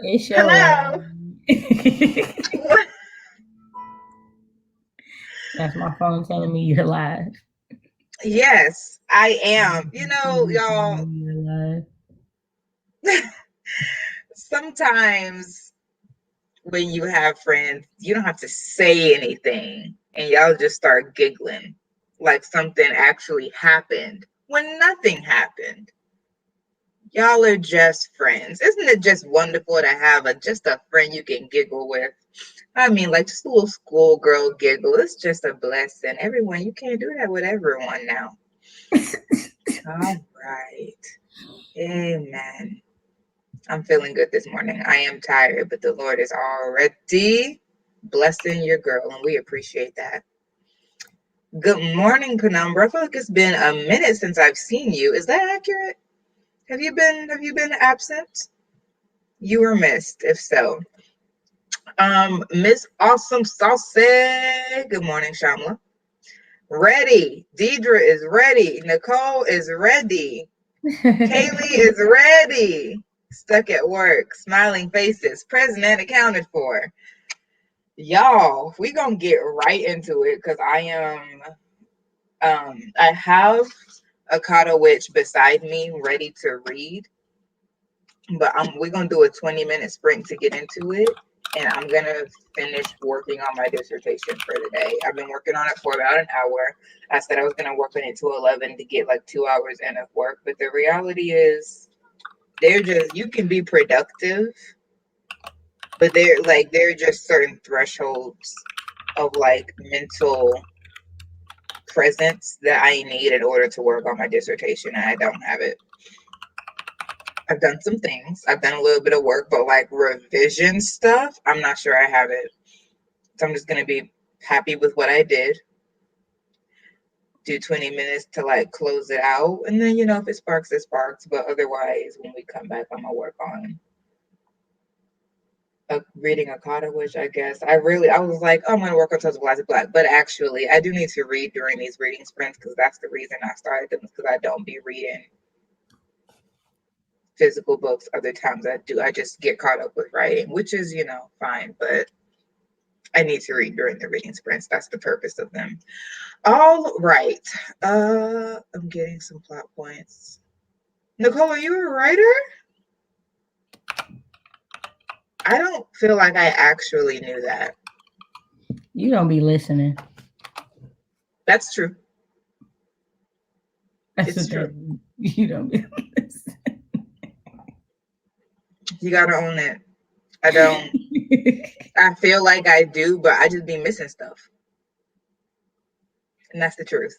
It's your Hello. line. What? That's my phone telling me you're live. Yes, I am. Y'all, You're live. sometimes when you have friends, you don't have to say anything and y'all just start giggling like something actually happened when nothing happened. Y'all are just friends. Isn't it just wonderful to have just a friend you can giggle with? I mean, like just a little schoolgirl giggle. It's just a blessing. Everyone, you can't do that with everyone now. All right. Amen. I'm feeling good this morning. I am tired, but the Lord is already blessing your girl, and we appreciate that. Good morning, Penumbra. I feel like it's been a minute since I've seen you. Is that accurate? Have you been absent? You were missed, if so. Miss Awesome Saucy. Good morning, Shamla. Ready. Deidre is ready. Nicole is ready. Kaylee is ready. Stuck at work. Smiling faces. Present and accounted for. Y'all, we gonna get right into it because I have a Kata Witch beside me ready to read, but we're gonna do a 20-minute sprint to get into it, and I'm gonna finish working on my dissertation for the day. I've been working on it for about an hour. I said I was gonna work on it to 11 to get like 2 hours in of work, but the reality is you can be productive, but they're just certain thresholds of like mental presence that I need in order to work on my dissertation, and I don't have it. I've done some things. I've done a little bit of work, but like revision stuff, I'm not sure I have it. So I'm just gonna be happy with what I did. Do 20 minutes to like close it out, and then if it sparks, it sparks. But otherwise, when we come back, I'm gonna work on reading a Kata, which I guess I was like, oh, I'm gonna work on Tales of Black Black, but actually, I do need to read during these reading sprints because that's the reason I started them, because I don't be reading physical books other times I do. I just get caught up with writing, which is, fine, but I need to read during the reading sprints. That's the purpose of them. All right. I'm getting some plot points. Nicole, are you a writer? I don't feel like I actually knew that. You don't be listening. That's true. It's true. You don't be listening. You gotta own it. I don't. I feel like I do, but I just be missing stuff. And that's the truth.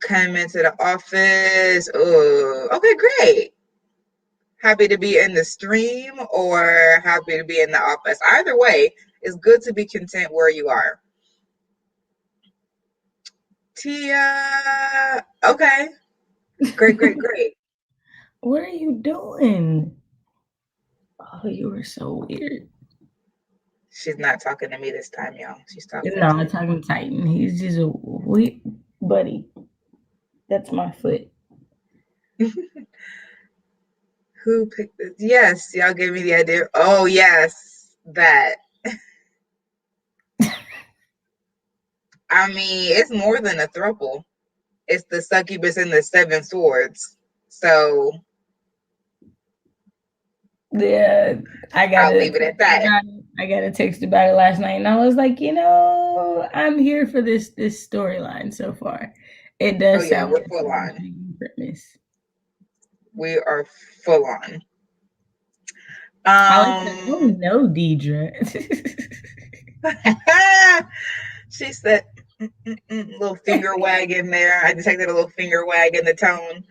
Come into the office. Oh, okay, great. Happy to be in the stream or happy to be in the office. Either way, it's good to be content where you are. Tia. Okay. Great. What are you doing? Oh, you were so weird. She's not talking to me this time, y'all. She's talking No, I'm to talking to Titan. He's just a weird buddy. That's my foot. Who picked this? Yes, y'all gave me the idea. Oh, yes, that. I mean, it's more than a throuple. It's the succubus and the seven swords. So yeah, I'll leave it at that. I got a text about it last night, and I was like, I'm here for this storyline so far. It does sound We're like full an on. intriguing premise. We are full on. I like that. Oh no, Deidre. She said, little finger wag in there. I detected a little finger wag in the tone.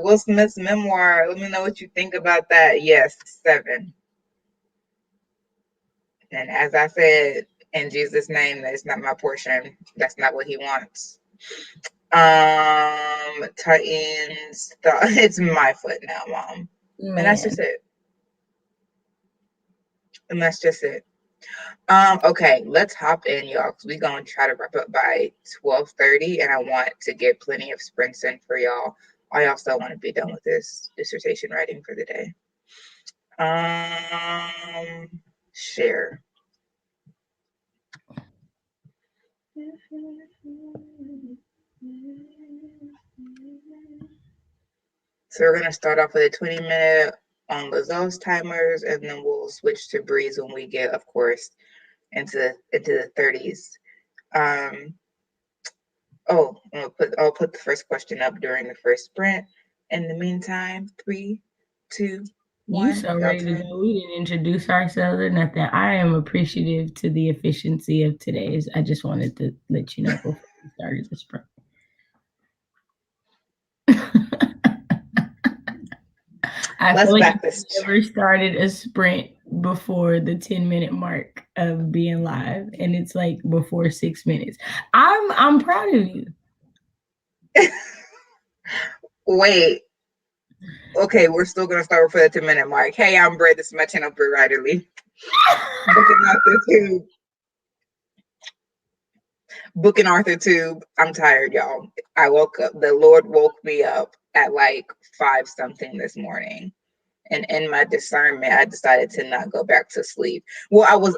Will Smith's memoir. Let me know what you think about that. Yes, 7. And as I said, in Jesus' name, that's not my portion. That's not what he wants. Titans. It's my foot now, Mom. Man. And that's just it. Okay, let's hop in, y'all, because we're gonna try to wrap up by 12:30, and I want to get plenty of sprints in for y'all. I also want to be done with this dissertation writing for the day. Share. So we're gonna start off with a 20-minute on Lazelle's timers, and then we'll switch to Breeze when we get, of course, into the 30s. I'll put the first question up during the first sprint. In the meantime, 3, 2, You 1. so Y'all ready to turn. go. We didn't introduce ourselves or nothing. I am appreciative to the efficiency of today's. I just wanted to let you know before we started the sprint. I Let's feel like back you this. never started a sprint before the 10-minute mark of being live, and it's like before 6 minutes. I'm proud of you. Wait. Okay, we're still gonna start for the 10-minute mark. Hey, I'm Britt. This is my channel, Britt Riderly. Booking Arthur Tube. Booking Arthur Tube. I'm tired, y'all. I woke up. The Lord woke me up at like 5 something this morning. And in my discernment, I decided to not go back to sleep. Well, I was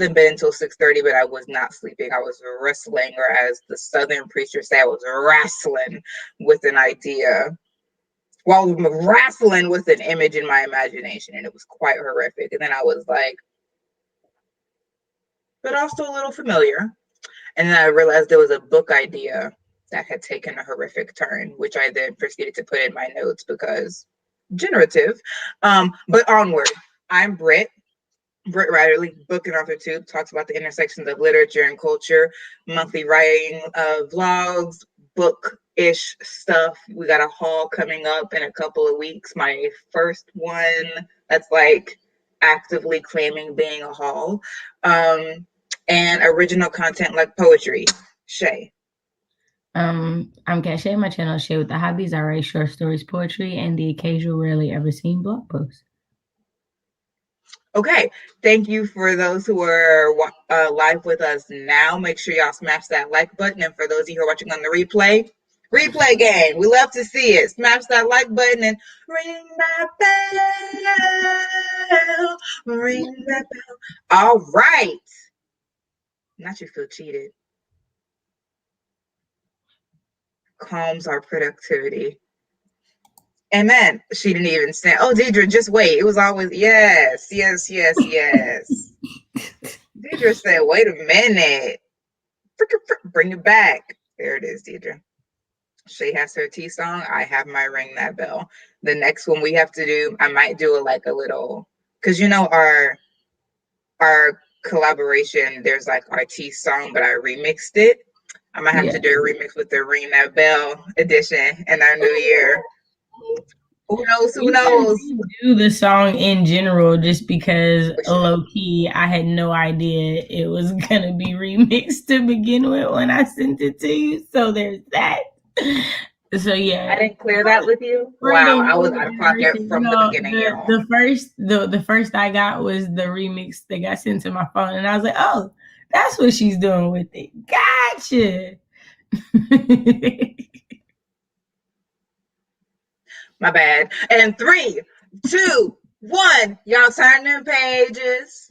in bed until 6:30, but I was not sleeping. I was wrestling, or as the Southern preacher said, I was wrestling with an idea. Well, wrestling with an image in my imagination, and it was quite horrific. And then I was like, but also a little familiar. And then I realized there was a book idea that had taken a horrific turn, which I then proceeded to put in my notes because generative. But onward. I'm Britt. Britt Riderly, Book and Author Tube, talks about the intersections of literature and culture, monthly writing vlogs, book-ish stuff. We got a haul coming up in a couple of weeks. My first one that's like actively claiming being a haul. And original content like poetry. Shay. I'm KaShay. My channel is Shay with the Hobbies. I write short stories, poetry, and the occasional rarely ever seen blog post. Okay, thank you for those who are live with us now. Make sure y'all smash that like button. And for those of you who are watching on the replay game, we love to see it. Smash that like button and ring that bell. Ring that bell. All right. Not you feel cheated. Calms our productivity. Amen. She didn't even say, oh, Deidre, just wait. It was always, yes, yes, yes, yes. Deidre said, wait a minute. Bring it back. There it is, Deidre. Shay has her tea song. I have my ring that bell. The next one we have to do, I might do a little, because our collaboration, there's like our tea song, but I remixed it. I might have to do a remix with the ring that bell edition in our new year. Who knows? Who We can knows? do the song in general just because low key I had no idea it was gonna be remixed to begin with when I sent it to you. So there's that. So yeah. I didn't clear that with you. For the Wow, I was younger out of pocket generation, from the no, beginning, the y'all. the first I got was the remix that got sent to my phone, and I was like, oh, that's what she's doing with it. Gotcha. My bad. And 3, 2, 1, y'all turn them pages.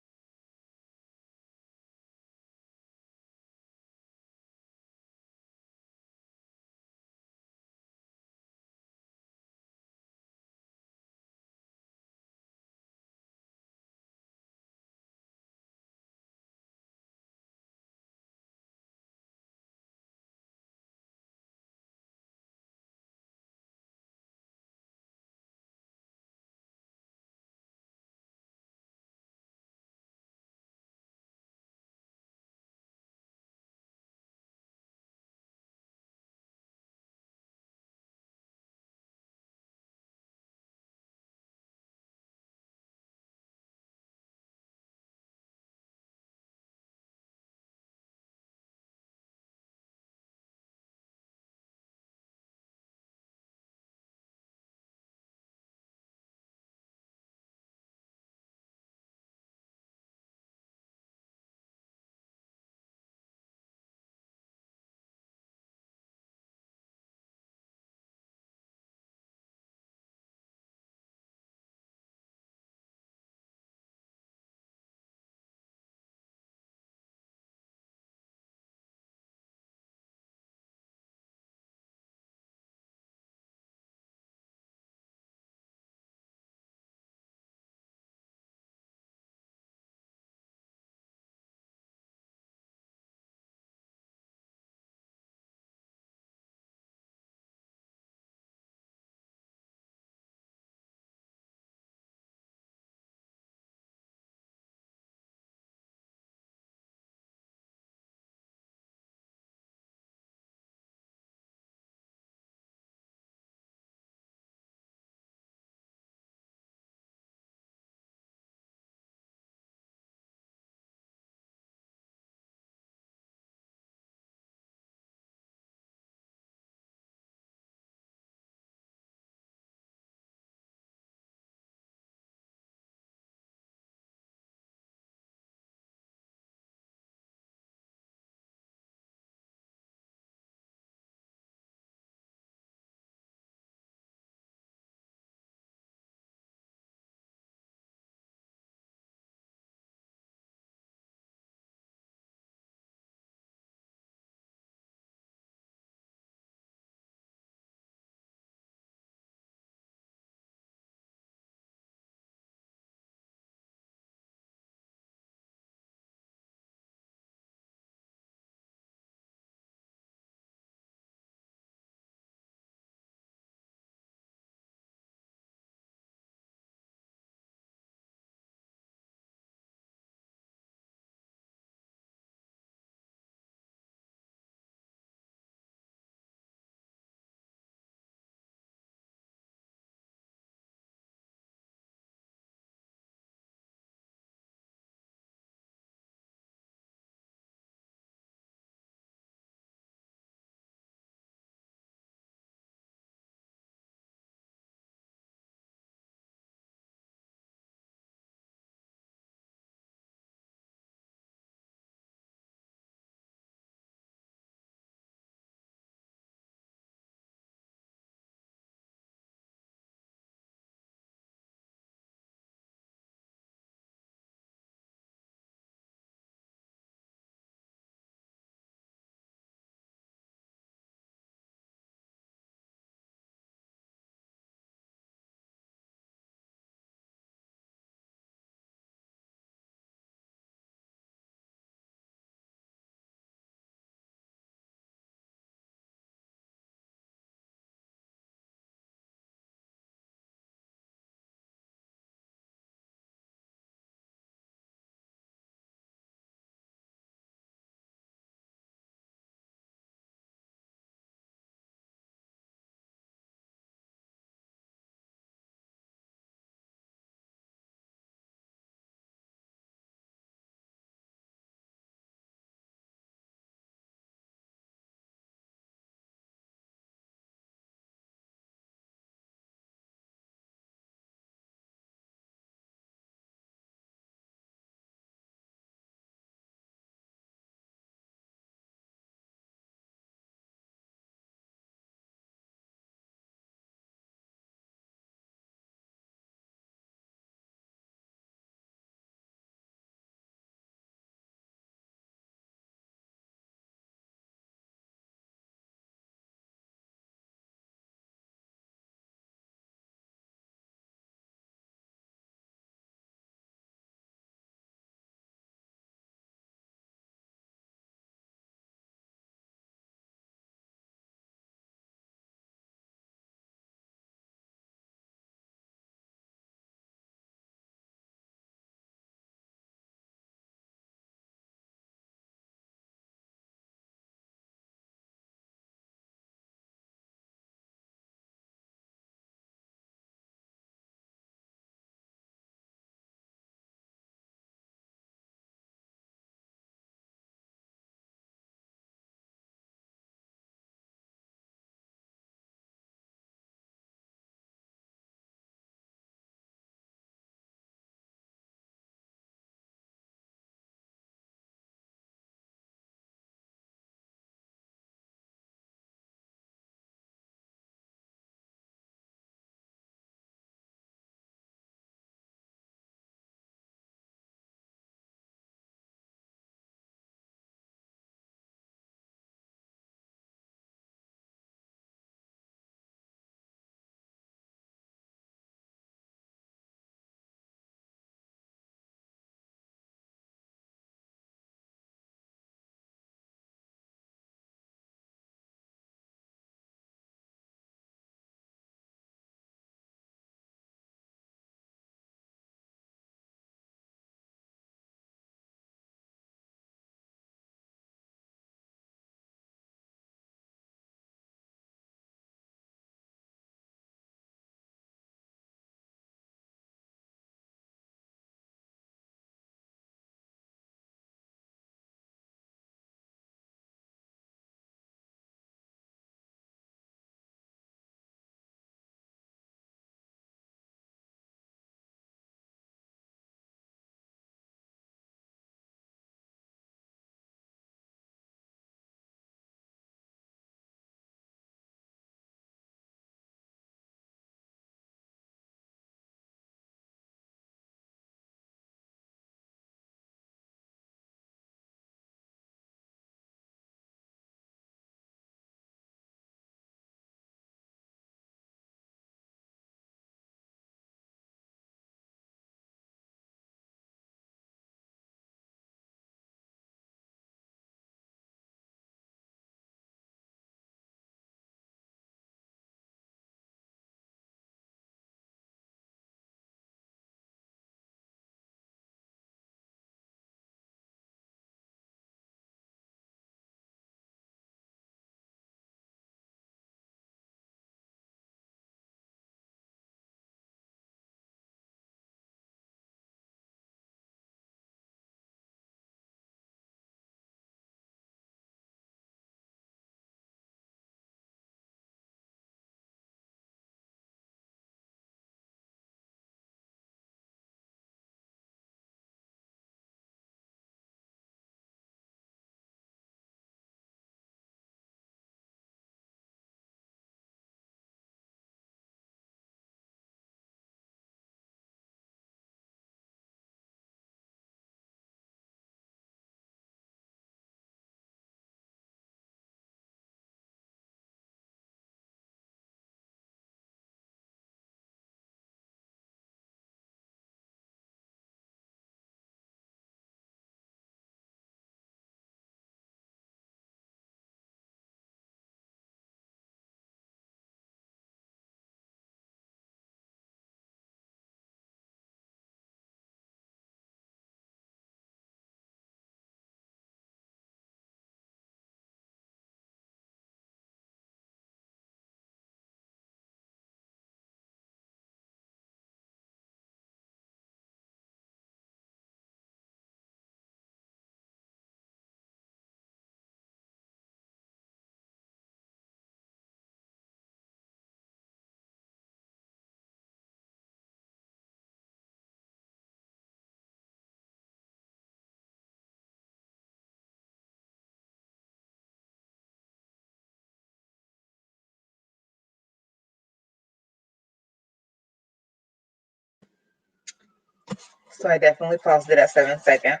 So I definitely paused it at 7 seconds.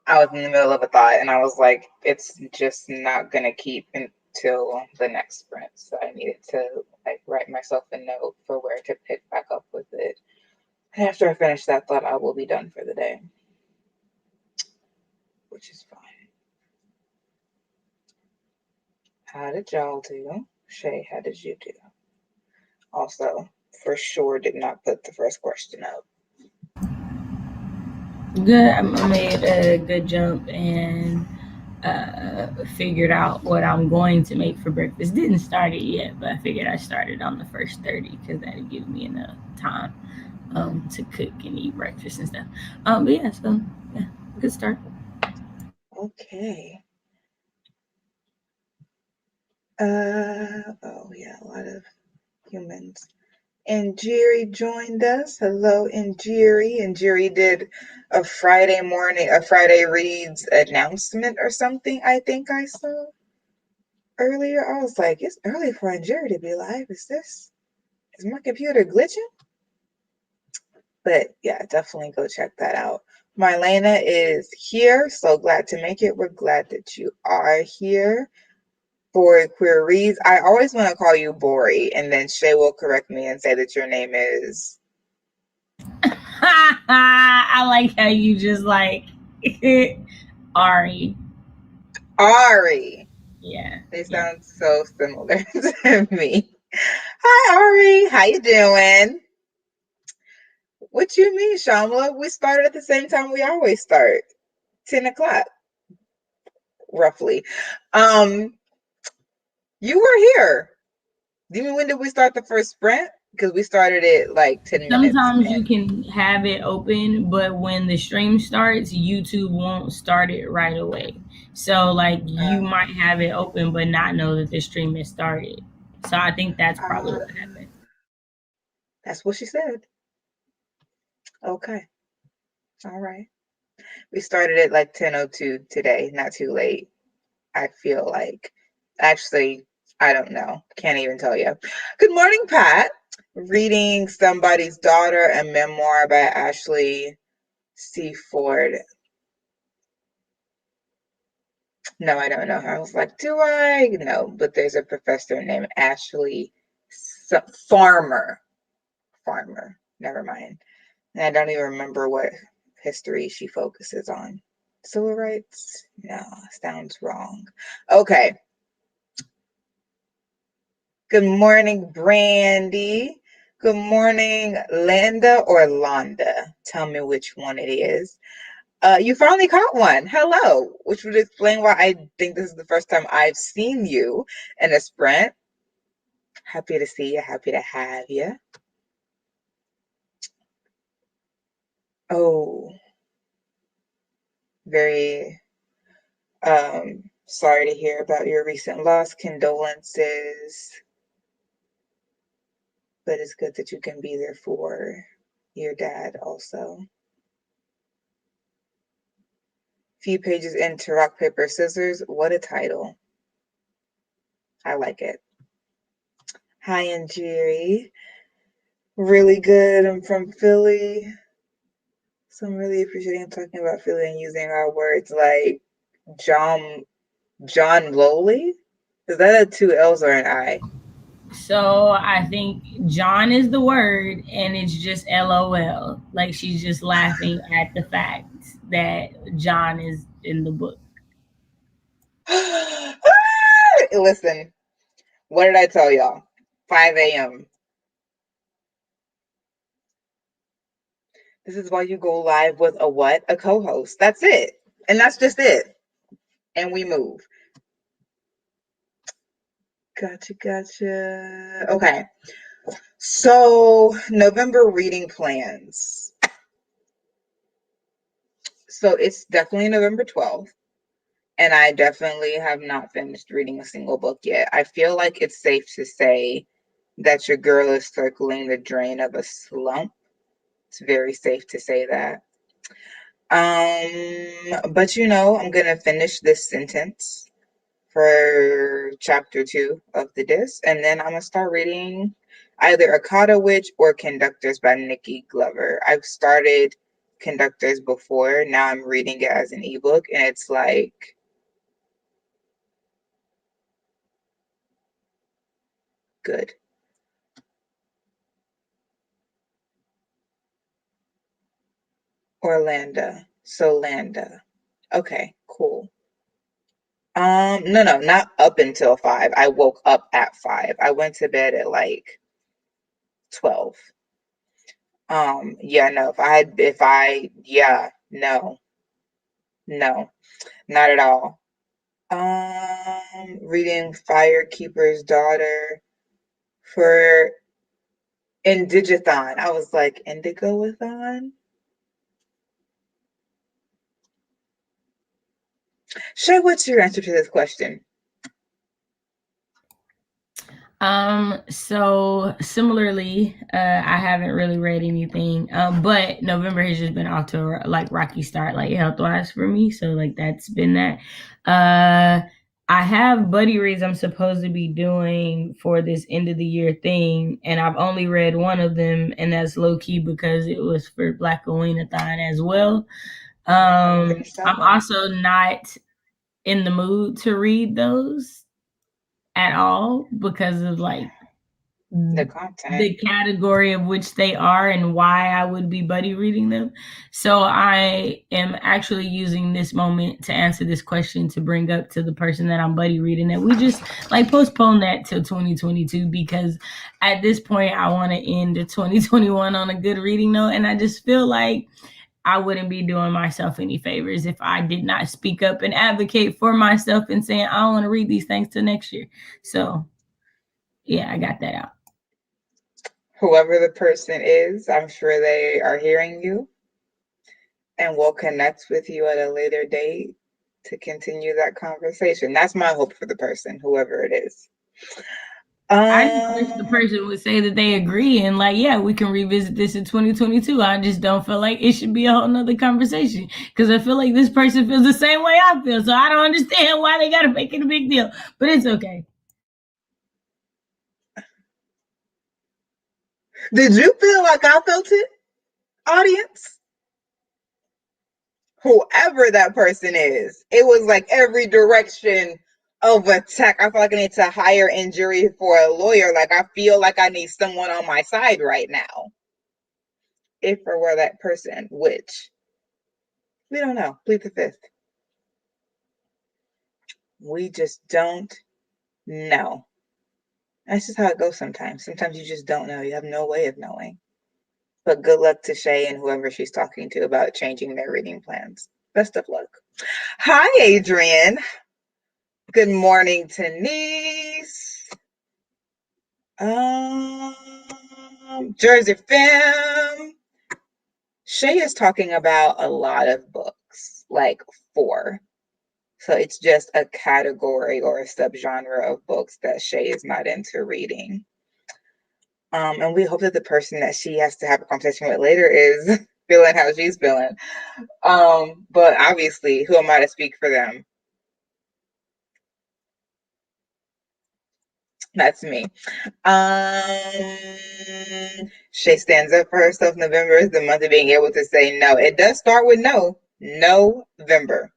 I was in the middle of a thought and I was like, it's just not going to keep until the next sprint. So I needed to like write myself a note for where to pick back up with it. And after I finish that thought, I will be done for the day, which is fine. How did y'all do? Shay, how did you do? Also, for sure did not put the first question up. Good. I made a good jump and figured out what I'm going to make for breakfast. Didn't start it yet, but I figured I started on the first 30 because that'd give me enough time to cook and eat breakfast and stuff. But yeah, so yeah, good start. Okay. Oh yeah, a lot of humans. And Jerry joined us. Hello, Jerry. And Jerry did a Friday Reads announcement or something, I think I saw earlier. I was like, it's early for Jerry to be live. Is my computer glitching? But yeah, definitely go check that out. Marlena is here. So glad to make it. We're glad that you are here. For Queer Reads. I always want to call you Bori, and then Shay will correct me and say that your name is I like how you just like Ari. Ari. Yeah, They yeah. sound so similar to me. Hi, Ari. How you doing? What you mean, Shamla? We started at the same time we always start, 10 o'clock, roughly. Um, you were here. Do you mean when did we start the first sprint? Because we started it like 10 minutes Sometimes you in. can have it open, but when the stream starts, YouTube won't start it right away. So like you might have it open but not know that the stream has started. So I think that's probably what Um, happened. that's what she said. Okay. All right. We started at like 10:02 today, not too late. I feel like. Actually, I don't know. Can't even tell you. Good morning, Pat. Reading Somebody's Daughter, a memoir by Ashley C. Ford. No, I don't know her. I was like, do I? No, but there's a professor named Ashley Farmer. Farmer. Never mind. And I don't even remember what history she focuses on. Civil rights? No, sounds wrong. Okay. Good morning, Brandy. Good morning, Linda or Londa. Tell me which one it is. You finally caught one. Hello, which would explain why I think this is the first time I've seen you in a sprint. Happy to see you. Happy to have you. Oh, very sorry to hear about your recent loss. Condolences. But it's good that you can be there for your dad also. Few pages into Rock, Paper, Scissors. What a title. I like it. Hi, and Jerry. Really good. I'm from Philly. So I'm really appreciating talking about Philly and using our words like John Lowley. Is that a two L's or an I? So I think John is the word and it's just LOL. Like she's just laughing at the fact that John is in the book. Listen, what did I tell y'all? 5 a.m. This is why you go live with a what? A co-host. That's it. And that's just it. And we move. Gotcha. Okay. So, November reading plans. So, it's definitely November 12th. And I definitely have not finished reading a single book yet. I feel like it's safe to say that your girl is circling the drain of a slump. It's very safe to say that. But I'm gonna finish this sentence for chapter 2 of the disc, and then I'm gonna start reading Either Akata Witch or Conductors by Nikki Glover. I've started Conductors before. Now I'm reading it as an ebook, and it's like good. Orlando. Solanda. Okay, cool. No, not up until 5. I woke up at 5. I went to bed at like 12. Yeah, no, no, not at all. Reading Firekeeper's Daughter for Indigathon. I was like, Indigo-a-thon? Shay, what's your answer to this question? So similarly, I haven't really read anything, but November has just been off to a like rocky start, like health wise for me. So like that's been that. I have buddy reads I'm supposed to be doing for this end of the year thing, and I've only read one of them, and that's low key because it was for Black Thon as well. I'm also not in the mood to read those at all because of like the content, the category of which they are and why I would be buddy reading them. So I am actually using this moment to answer this question to bring up to the person that I'm buddy reading that we just like postpone that till 2022 because at this point I want to end the 2021 on a good reading note, and I just feel like I wouldn't be doing myself any favors if I did not speak up and advocate for myself and saying I don't want to read these things till next year. So yeah, I got that out. Whoever the person is, I'm sure they are hearing you and will connect with you at a later date to continue that conversation. That's my hope for the person, whoever it is. I just wish the person would say that they agree and like, yeah, we can revisit this in 2022. I just don't feel like it should be a whole nother conversation because I feel like this person feels the same way I feel. So I don't understand why they got to make it a big deal, but it's okay. Did you feel like I felt it, audience? Whoever that person is, it was like every direction of attack. I feel like I need to hire injury for a lawyer. Like I feel like I need someone on my side right now. If I were that person, which we don't know. Plead the fifth. We just don't know. That's just how it goes sometimes. Sometimes you just don't know. You have no way of knowing. But good luck to Shay and whoever she's talking to about changing their reading plans. Best of luck. Hi, Adrian. Good morning, Denise. Jersey Femme. Shay is talking about a lot of books, like 4. So it's just a category or a subgenre of books that Shay is not into reading. And we hope that the person that she has to have a conversation with later is feeling how she's feeling. But obviously, who am I to speak for them? That's me. Shay stands up for herself. November is the month of being able to say no. It does start with no. November.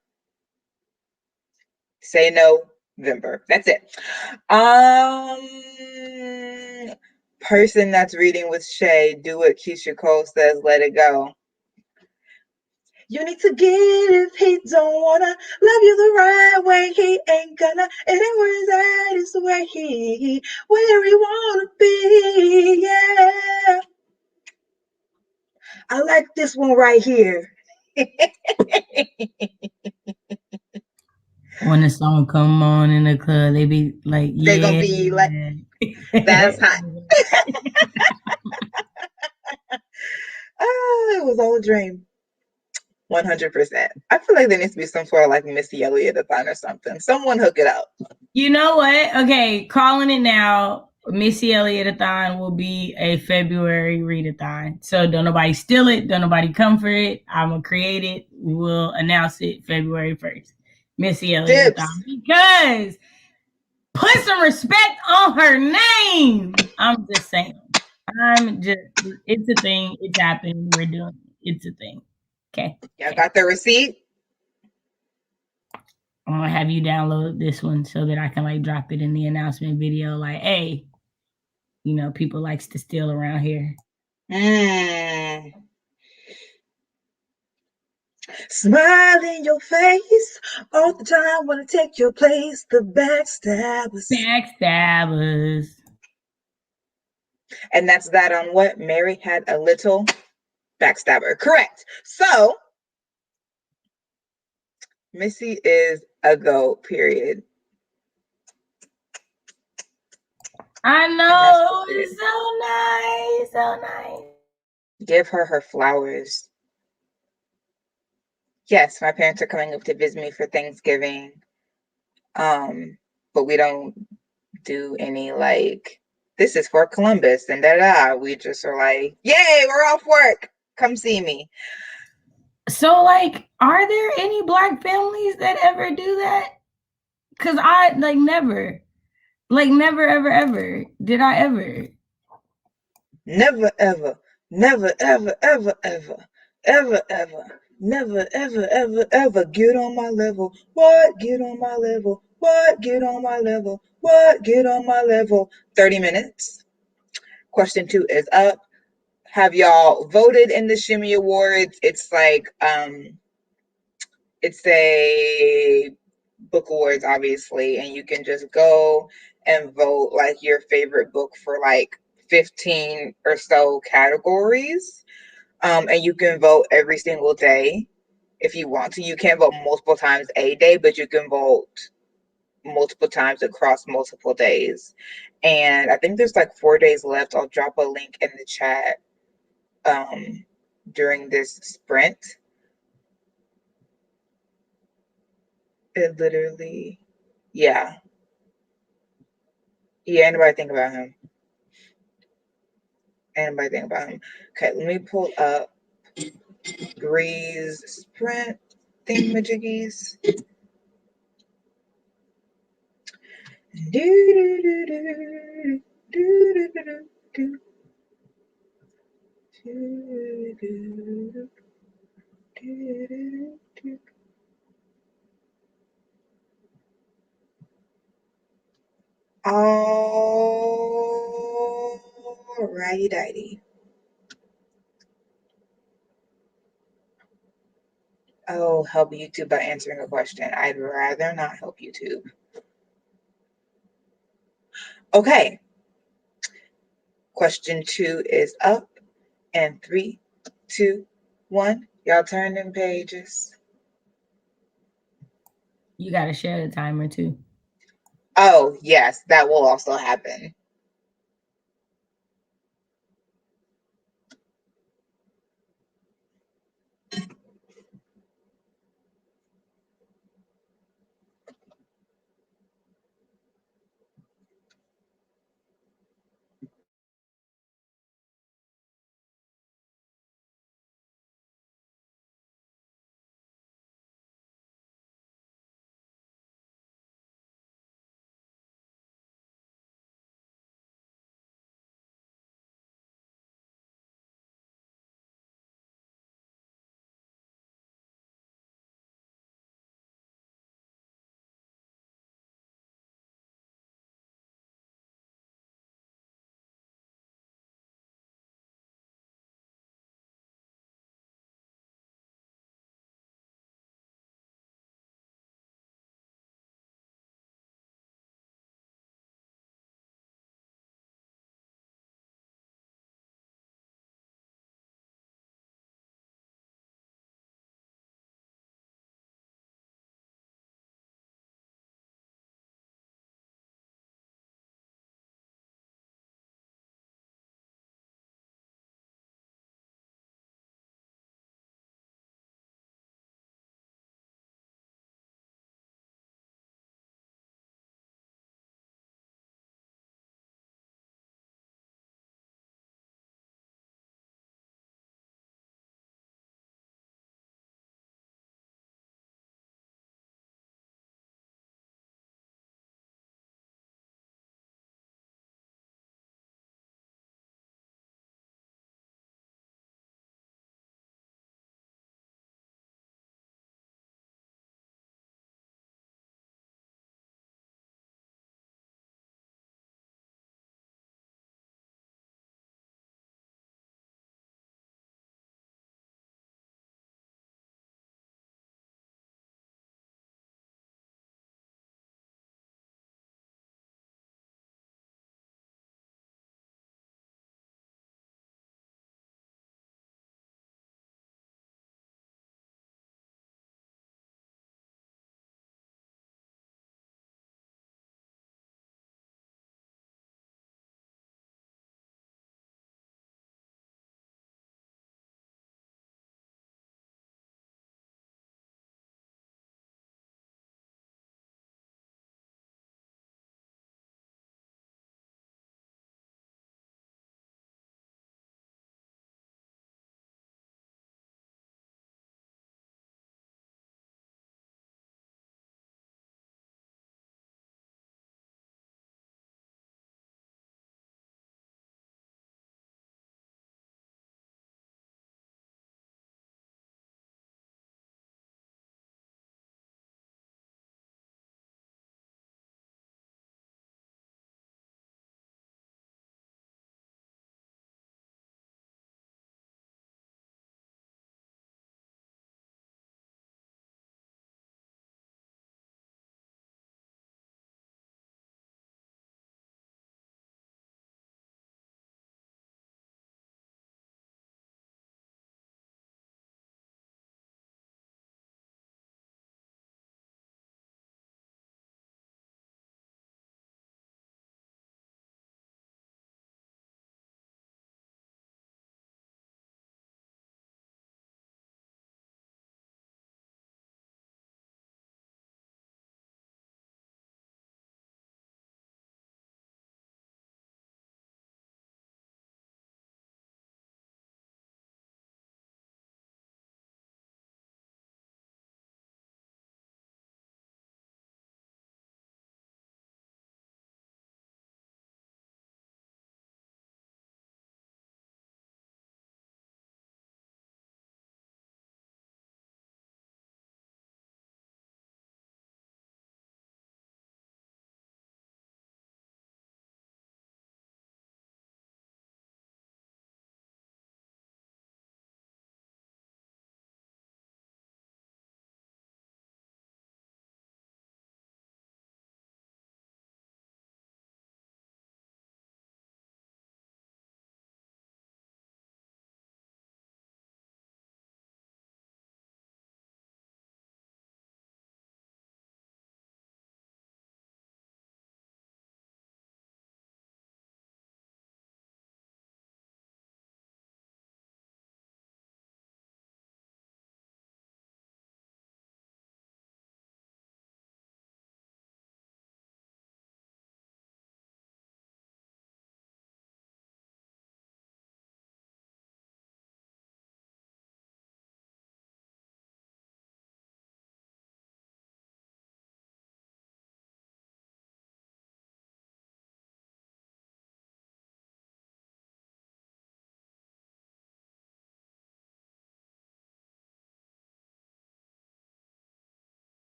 Say no, November. That's it. Person that's reading with Shay, do what Keisha Cole says, let it go. You need to get it if he don't wanna love you the right way. He ain't gonna anywhere that is where he wanna be. Yeah. I like this one right here. When the song come on in the club, they be like, yeah. They're gonna be like, that's hot. It was all a dream. 100%. I feel like there needs to be some sort of like Missy Elliott-a-thon or something. Someone hook it up. You know what? Okay, calling it now. Missy Elliott-a-thon will be a February readathon. So don't nobody steal it. Don't nobody come for it. I'm going to create it. We will announce it February 1st. Missy Elliott-a-thon. Because Put some respect on her name. I'm just saying. It's a thing. It's happening. We're doing it. It's a thing. Okay. Y'all got the receipt? I'm gonna have you download this one so that I can like drop it in the announcement video. Like, hey, you know, people likes to steal around here. Smile in your face all the time. Wanna take your place. The backstabbers. Backstabbers. And that's that on what? Mary had a little backstabber. Correct. So Missy is a GOAT, period. I know. It's so nice. So nice. Give her her flowers. Yes, my parents are coming up to visit me for Thanksgiving. But we don't do any like, this is for Columbus and da. We just are like, yay, we're off work. Come see me. So, like, are there any Black families that ever do that? Because I, like, never. Like, never, ever, ever. Did I ever? Never, ever. Never, ever, ever, ever. Ever, ever. Never, ever, ever, ever. Get on my level. What? Get on my level. What? Get on my level. What? Get on my level. 30 minutes. Question 2 is up. Have y'all voted in the Shimmy Awards? It's like, it's a book awards, obviously, and you can just go and vote like your favorite book for like 15 or so categories. And you can vote every single day if you want to. You can't vote multiple times a day, but you can vote multiple times across multiple days. And I think there's like 4 days left. I'll drop a link in the chat during this sprint. It literally, yeah. Yeah, anybody think about him? Anybody think about him? Okay, let me pull up Bree's sprint thingamajiggies. Alrighty dighty. Oh, help YouTube by answering a question. I'd rather not help YouTube. Okay. Question 2 is up. And 3, 2, 1. Y'all turn them pages. You got to share the timer too. Oh, yes, that will also happen.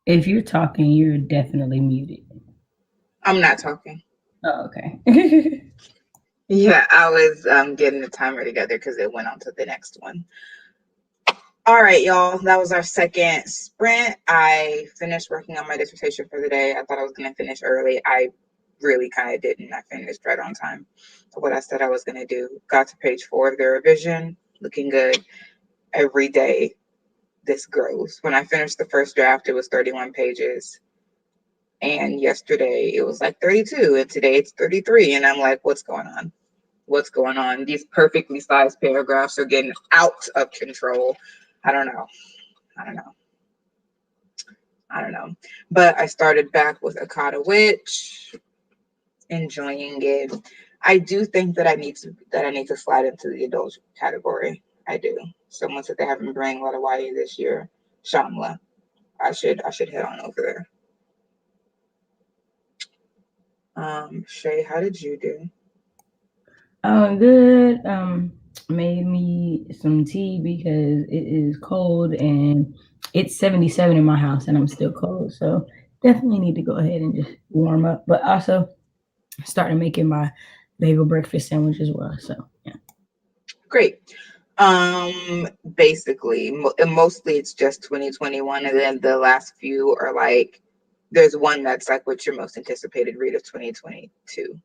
If you're talking, you're definitely muted. I'm not talking. Oh, okay. Yeah, I was getting the timer together because it went on to the next one. All right, y'all. That was our second sprint. I finished working on my dissertation for the day. I thought I was going to finish early. I really kind of didn't. I finished right on time for what I said I was going to do. Got to page 4 of the revision. Looking good. Every day, this grows. When I finished the first draft, it was 31 pages. And yesterday, it was like 32. And today, it's 33. And I'm like, what's going on? What's going on? These perfectly sized paragraphs are getting out of control. I don't know. But I started back with Akata Witch, enjoying it. I do think that I need to slide into the adult category. I do. Someone said they haven't been bringing a lot of YA this year. Shamla. I should head on over there. Shay, how did you do? Good. Made me some tea because it is cold and it's 77 in my house and I'm still cold. So definitely need to go ahead and just warm up. But also starting making my bagel breakfast sandwich as well. So yeah. Great. Basically, mostly it's just 2021, and then the last few are like, there's one that's like, what's your most anticipated read of 2022?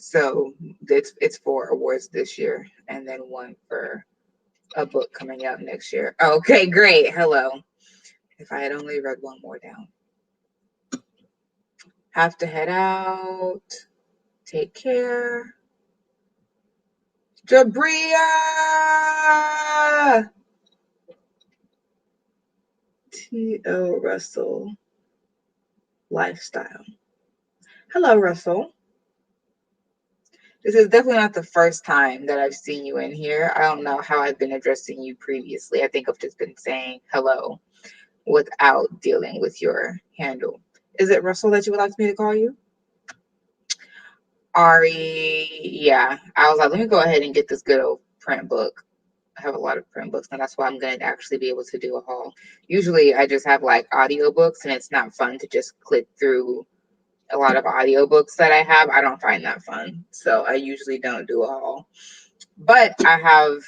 So it's 4 awards this year, and then one for a book coming out next year. Okay, great. Hello. If I had only read one more down. Have to head out. Take care. Jabria! T.O. Russell. Lifestyle. Hello, Russell. This is definitely not the first time that I've seen you in here. I don't know how I've been addressing you previously. I think I've just been saying hello without dealing with your handle. Is it Russell that you would like me to call you? Ari, yeah. I was like, let me go ahead and get this good old print book. I have a lot of print books, and that's why I'm going to actually be able to do a haul. Usually I just have like audiobooks, and it's not fun to just click through a lot of audiobooks that I have. I don't find that fun. So I usually don't do a haul. But I have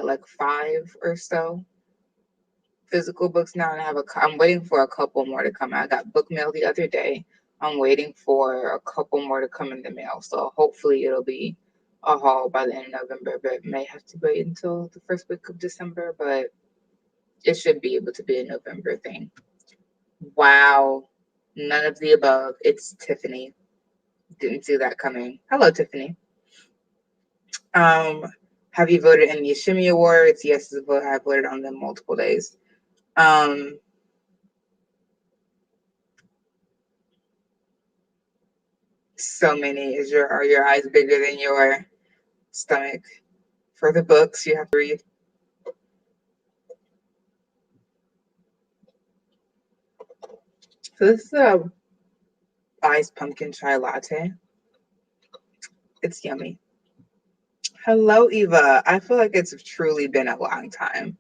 like 5 or so physical books now, and I'm waiting for a couple more to come out. I got book mail the other day. I'm waiting for a couple more to come in the mail. So hopefully it'll be a haul by the end of November, but may have to wait until the first week of December, but it should be able to be a November thing. Wow. None of the above. It's Tiffany. Didn't see that coming. Hello, Tiffany. Have you voted in the Shimmy Awards? Yes, I voted on them multiple days. So many. Are your eyes bigger than your stomach? For the books you have to read. So this is a iced pumpkin chai latte. It's yummy. Hello, Eva. I feel like it's truly been a long time.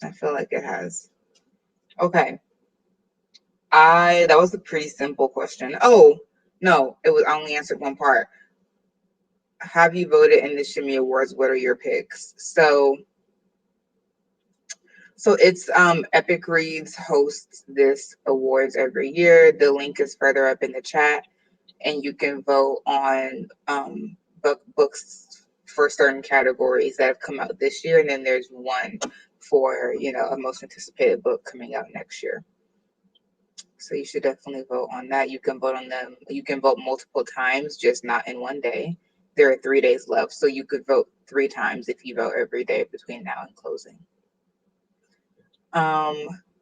I feel like it has. Okay. That was a pretty simple question. Oh, no, I only answered one part. Have you voted in the Shimmy Awards? What are your picks? So it's Epic Reads hosts this awards every year. The link is further up in the chat, and you can vote on books for certain categories that have come out this year, and then there's one for a most anticipated book coming out next year. So you should definitely vote on that. You can vote on them. You can vote multiple times, just not in one day. There are 3 days left, so you could vote 3 times if you vote every day between now and closing.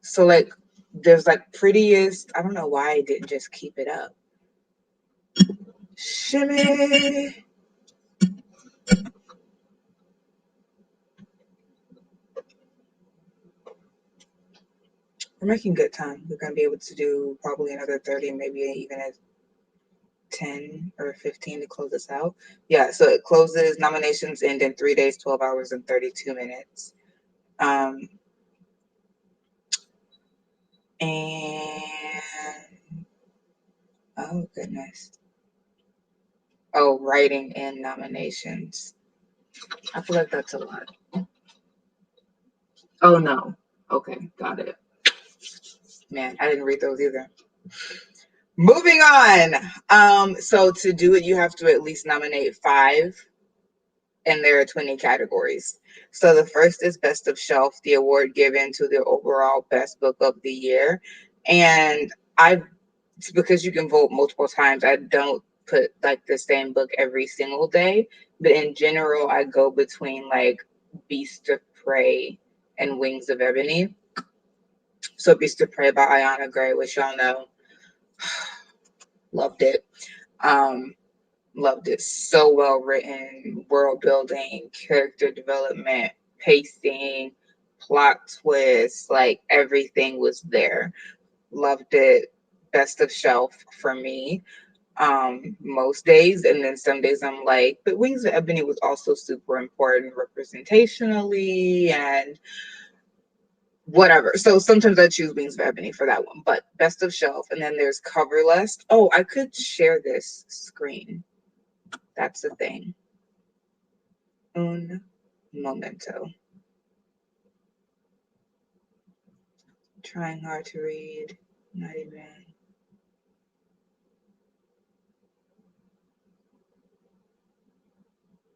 So like there's like prettiest. I don't know why I didn't just keep it up. Shimmy. We're making good time. We're gonna be able to do probably another 30, maybe even at 10 or 15 to close this out. Yeah, so it closes, nominations end in 3 days, 12 hours, and 32 minutes. Um, and oh goodness. Oh, writing and nominations. I feel like that's a lot. Oh no. Okay, got it. Man, I didn't read those either. Moving on. So to do it, you have to at least nominate 5, and there are 20 categories. So the first is Best of Shelf, the award given to the overall best book of the year. And it's because you can vote multiple times. I don't put like the same book every single day, but in general, I go between like Beast of Prey and Wings of Ebony. So Beast of Prey by Ayana Gray, which y'all know, loved it. Um, Loved it. So well written, world building, character development, pacing, plot twists, like everything was there. Loved it. Best of Shelf for me. Most days, and then some days I'm like, but Wings of Ebony was also super important representationally and whatever. So sometimes I choose Wings of Ebony for that one, but Best of Shelf. And then there's Cover List. Oh, I could share this screen. That's the thing. Un momento. Trying hard to read. Not even.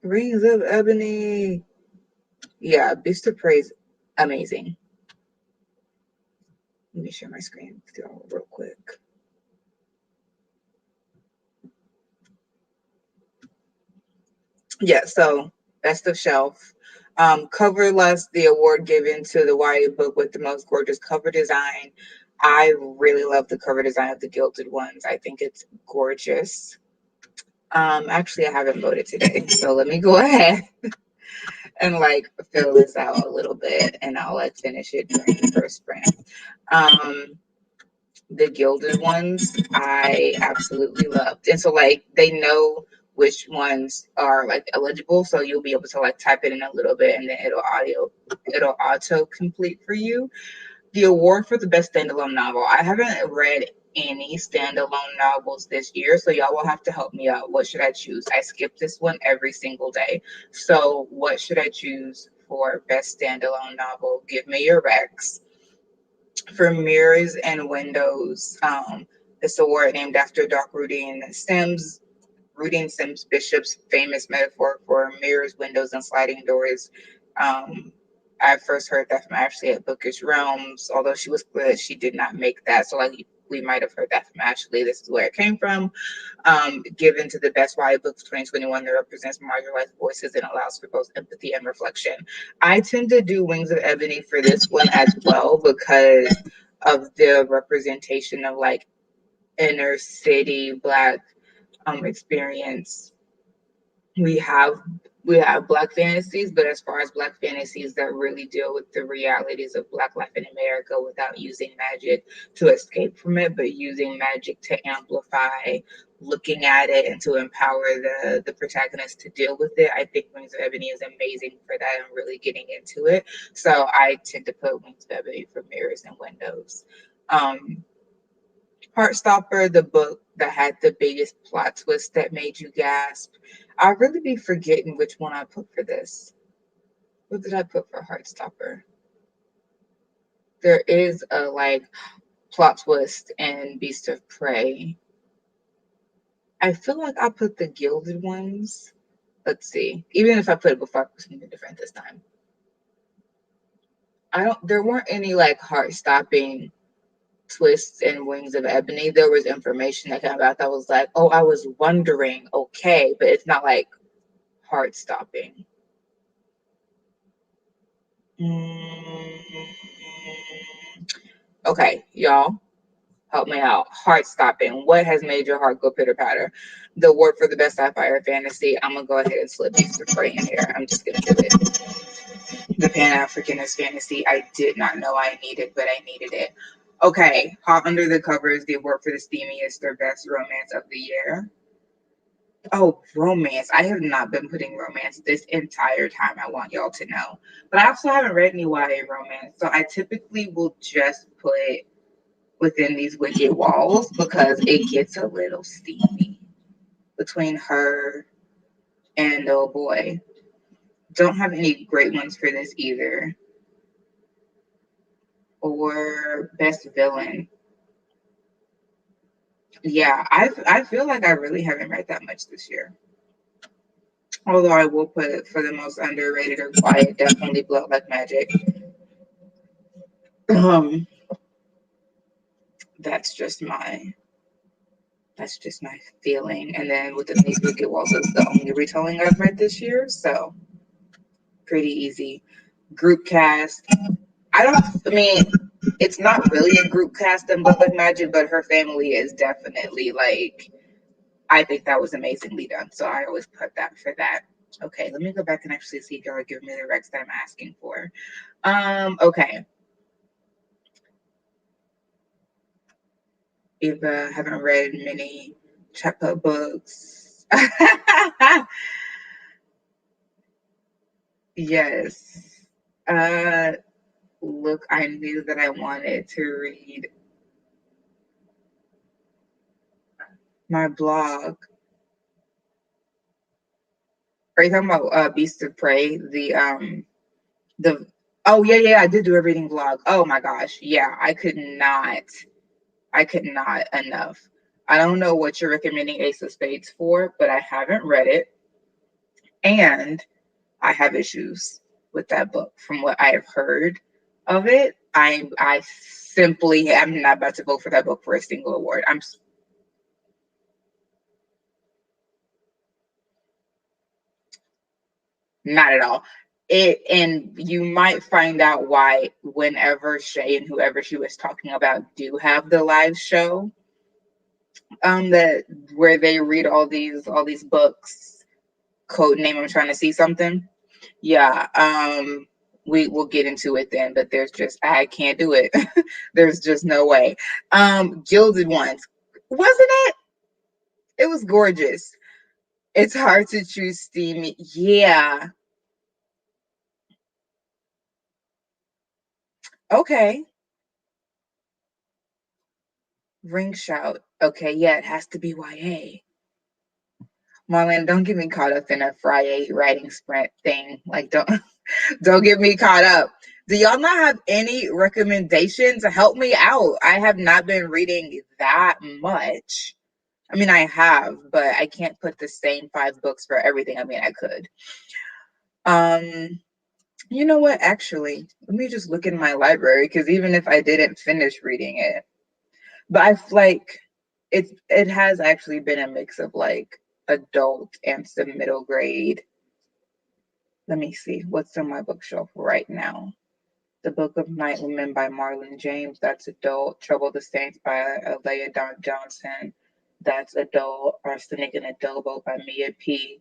Rings of Ebony. Yeah, Beast of Prey is amazing. Let me share my screen with y'all real quick. Yeah, so Best of Shelf. Cover Lust, the award given to the YA book with the most gorgeous cover design. I really love the cover design of the Gilded Ones. I think it's gorgeous. Actually, I haven't voted today, so let me go ahead and like fill this out a little bit, and I'll like finish it during the first sprint. The Gilded Ones, I absolutely loved, and so like they know which ones are like eligible, so you'll be able to like type it in a little bit, and then it'll auto complete for you. The award for the best standalone novel. I haven't read any standalone novels this year, so y'all will have to help me out. What should I choose? I skip this one every single day. So what should I choose for best standalone novel? Give me your Rex. For Mirrors and Windows, this award named after Doc Rudine Sims Bishop's famous metaphor for mirrors, windows, and sliding doors. Um, I first heard that from Ashley at Bookish Realms, although she was clear that she did not make that. So, like, we might have heard that from Ashley. This is where it came from. Given to the best YA book of 2021 that represents marginalized voices and allows for both empathy and reflection. I tend to do Wings of Ebony for this one as well because of the representation of like inner city Black experience. We have Black fantasies, but as far as Black fantasies that really deal with the realities of Black life in America without using magic to escape from it, but using magic to amplify looking at it and to empower the protagonist to deal with it. I think Wings of Ebony is amazing for that and really getting into it. So I tend to put Wings of Ebony for Mirrors and Windows. Heartstopper, the book that had the biggest plot twist that made you gasp. I really be forgetting which one I put for this. What did I put for Heartstopper? There is a like plot twist in Beast of Prey. I feel like I put the Gilded Ones. Let's see. Even if I put it before, I put something different this time. There weren't any like heart stopping twists and Wings of Ebony. There was information that came about that was like, oh, I was wondering, okay, but it's not like heart stopping. Okay, y'all, help me out. Heart stopping. What has made your heart go pitter patter? The award for the best sci-fi or fantasy. I'm gonna go ahead and slip Beast of Prey in here. I'm just gonna do it. The Pan Africanist fantasy. I did not know I needed, but I needed it. Okay, Hot Under the Covers, the award for the steamiest or best romance of the year. Oh, romance. I have not been putting romance this entire time. I want y'all to know. But I also haven't read any YA romance. So I typically will just put within these wicked walls because it gets a little steamy between her and oh boy. Don't have any great ones for this either. Or best villain. Yeah, I feel like I really haven't read that much this year. Although I will put it for the most underrated or quiet, definitely Blood Like Magic. Um, that's just my feeling. And then within these wicked walls, it's the only retelling I've read this year, so pretty easy. Group cast. I mean, it's not really a group cast in Blood Like Magic, but her family is definitely like, I think that was amazingly done. So I always put that for that. Okay, let me go back and actually see if y'all are giving me the recs that I'm asking for. Okay. Eva, haven't read many chapter books. Yes. Look, I knew that I wanted to read my blog. Are you talking about Beast of Prey? The oh yeah, I did do a reading vlog. Oh my gosh. Yeah, I could not enough. I don't know what you're recommending Ace of Spades for, but I haven't read it. And I have issues with that book from what I have heard of it. I simply am not about to vote for that book for a single award. I'm not at all. It and you might find out why whenever Shay and whoever she was talking about do have the live show, that where they read all these books. Code name I'm trying to see something. Yeah, we will get into it then, but there's just I can't do it. There's just no way. Gilded Ones. Wasn't it? It was gorgeous. It's hard to choose steamy. Yeah. Okay. Ring shout. Okay, yeah, it has to be YA. Marlon, don't get me caught up in a FriYAY writing sprint thing. Like, don't get me caught up. Do y'all not have any recommendations? Help me out. I have not been reading that much. I mean, I have, but I can't put the same 5 books for everything. I mean, I could. Um, you know what? Actually, let me just look in my library because even if I didn't finish reading it, but I've like it has actually been a mix of like adult and some middle grade. Let me see what's on my bookshelf right now. The Book of Night Women by Marlon James, that's adult. Trouble the Saints by Alea Don Johnson, that's adult. Arsenic and Adobo by Mia P.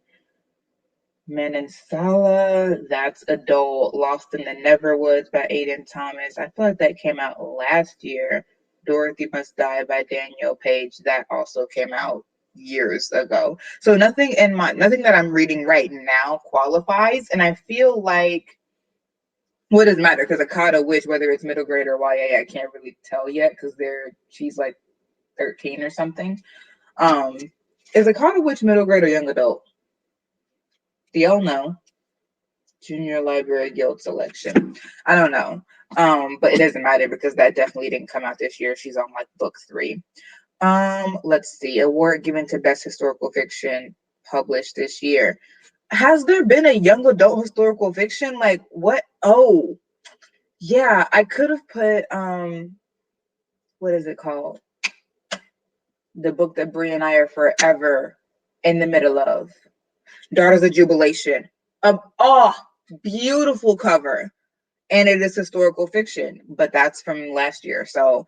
Manansala, that's adult. Lost in the Neverwoods by Aiden Thomas. I feel like that came out last year. Dorothy Must Die by Danielle Page, that also came out years ago. So nothing that I'm reading right now qualifies, and I feel like what does matter? Because Akata Witch, whether it's middle grade or YA, I can't really tell yet because she's like 13 or something. Um, is Akata Witch middle grade or young adult? Do y'all know? Junior Library Guild selection. I don't know. But it doesn't matter because that definitely didn't come out this year. She's on like book 3. Let's see. Award given to best historical fiction published this year. Has there been a young adult historical fiction? Like what? Oh, yeah, I could have put what is it called? The book that Brie and I are forever in the middle of. Daughters of Jubilation. Oh, beautiful cover. And it is historical fiction, but that's from last year. So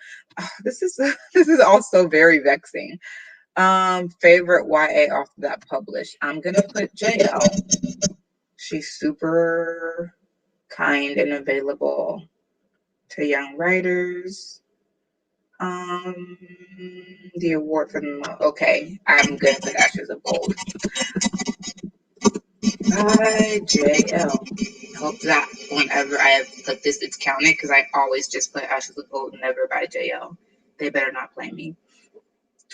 this is this is also very vexing. Favorite YA author that published. I'm gonna put JL. She's super kind and available to young writers. The award for the okay. I'm gonna put Ashes of Gold by JL. Hope that whenever I have put this, it's counted because I always just put Ashes of Gold, never by JL. They better not play me.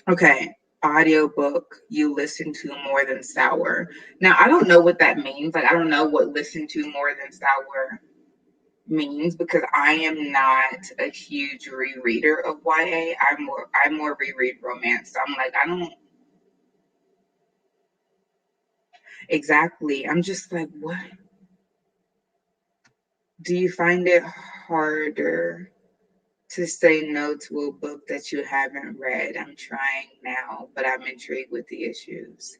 Okay, audiobook you listen to more than sour. Now I don't know what that means. Like I don't know what listen to more than sour means because I am not a huge rereader of YA. I more reread romance. So I'm like, I don't exactly. I'm just like, what? Do you find it harder to say no to a book that you haven't read? I'm trying now, but I'm intrigued with the issues.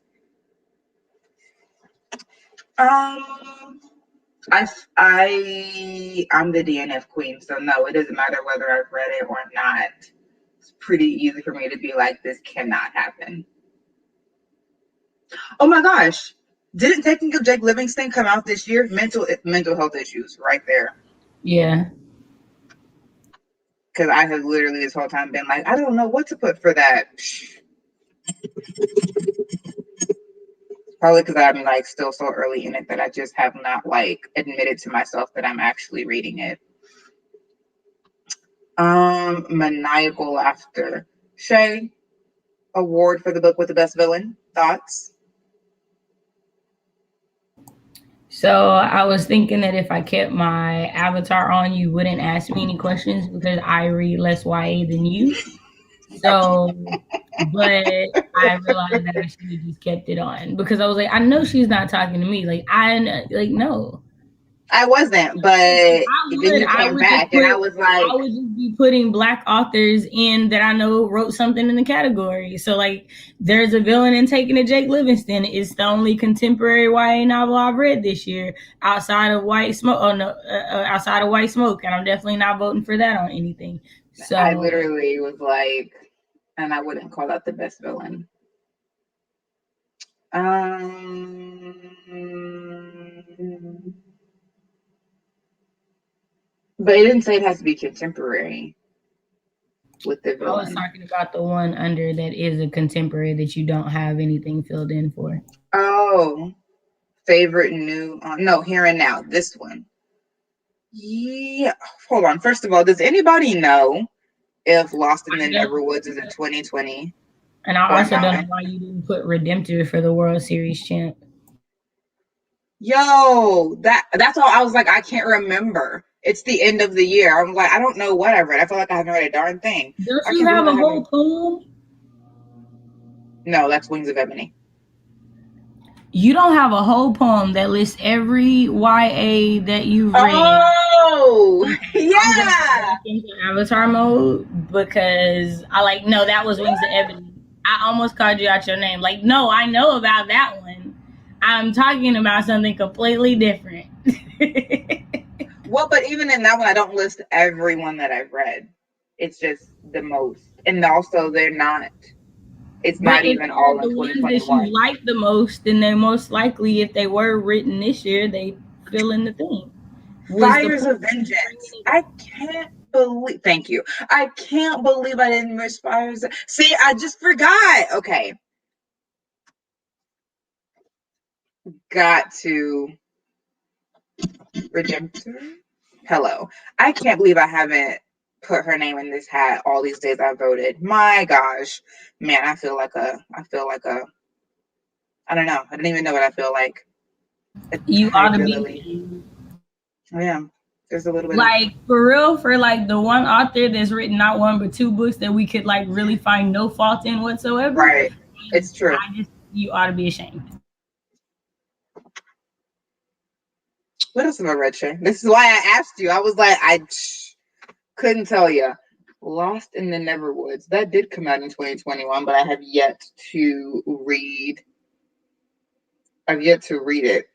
Um, I'm the DNF queen, so no, it doesn't matter whether I've read it or not. It's pretty easy for me to be like, this cannot happen. Oh my gosh. Didn't Taking of Jake Livingston come out this year? Mental health issues right there. Yeah. Because I have literally this whole time been like, I don't know what to put for that. Probably because I'm like still so early in it that I just have not like admitted to myself that I'm actually reading it. Maniacal Laughter. Shay, award for the book with the best villain. Thoughts? So I was thinking that if I kept my avatar on, you wouldn't ask me any questions because I read less YA than you. So, but I realized that I should have just kept it on because I was like, I know she's not talking to me. Like no. I wasn't, but then you I came would just back and I was like, I would just be putting black authors in that I know wrote something in the category. So like, there's a villain in Taking of Jake Livingston. It's the only contemporary YA novel I've read this year outside of White Smoke. Oh no, outside of White Smoke, and I'm definitely not voting for that on anything. So I literally was like, and I wouldn't call that the best villain. But it didn't say it has to be contemporary with the I was villain. talking about the one under that is a contemporary that you don't have anything filled in for. Oh, favorite new no, Here and Now. This one. Yeah. Hold on. First of all, does anybody know if Lost in the Neverwoods is a 2020 And I or also don't know not? why you didn't put Redemptor for the World Series champ. Yo, that's all I was like, I can't remember. It's the end of the year. I'm like, I don't know what I read. I feel like I haven't read a darn thing. Don't I you can't believe have I a whole haven't. poem? No, that's Wings of Ebony. You don't have a whole poem that lists every YA that you've read. Oh, Okay, I'm gonna go yeah. back into Avatar mode because I like no, that was Wings of Ebony. I almost called you out your name. Like, no, I know about that one. I'm talking about something completely different. Well, but even in that one, I don't list every one that I've read. It's just the most. And also, they're not, it's But not if even they're all in the ones that you 2021. like the most, then they're most likely, if they were written this year, they fill in the thing. Was the Fires point of Vengeance. I can't believe, thank you. I can't believe I didn't miss Fires. See, I just forgot. Okay. Got to Redemptor. Hello. I can't believe I haven't put her name in this hat all these days I voted. My gosh. Man, I don't know. I don't even know what I feel like. A you ought to tiger lily. be I am. There's a little bit of like for real for like the one author that's written not one but two books that we could like really find no fault in whatsoever. right. It's true. I just you ought to be ashamed. What else have I read, Shay? This is why I asked you. I was like, I couldn't tell you. Lost in the Neverwoods. That did come out in 2021, but I have yet to read. I've yet to read it.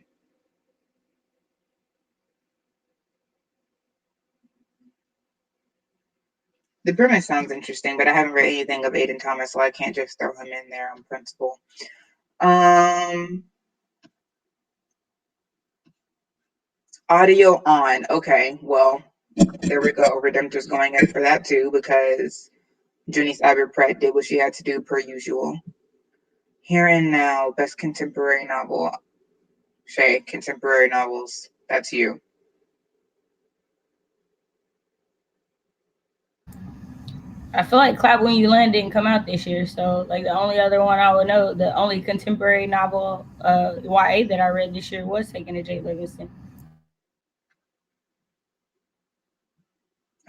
The premise sounds interesting, but I haven't read anything of Aiden Thomas, so I can't just throw him in there on principle. Audio on. Okay, well, there we go. Redemptor's going in for that too because Junie Cyber did what she had to do per usual. Here and Now, best contemporary novel. Shay, contemporary novels. That's you. I feel like Clap When You Land didn't come out this year, so like the only other one I would know, the only contemporary novel YA that I read this year was Taken to Jake Livingston.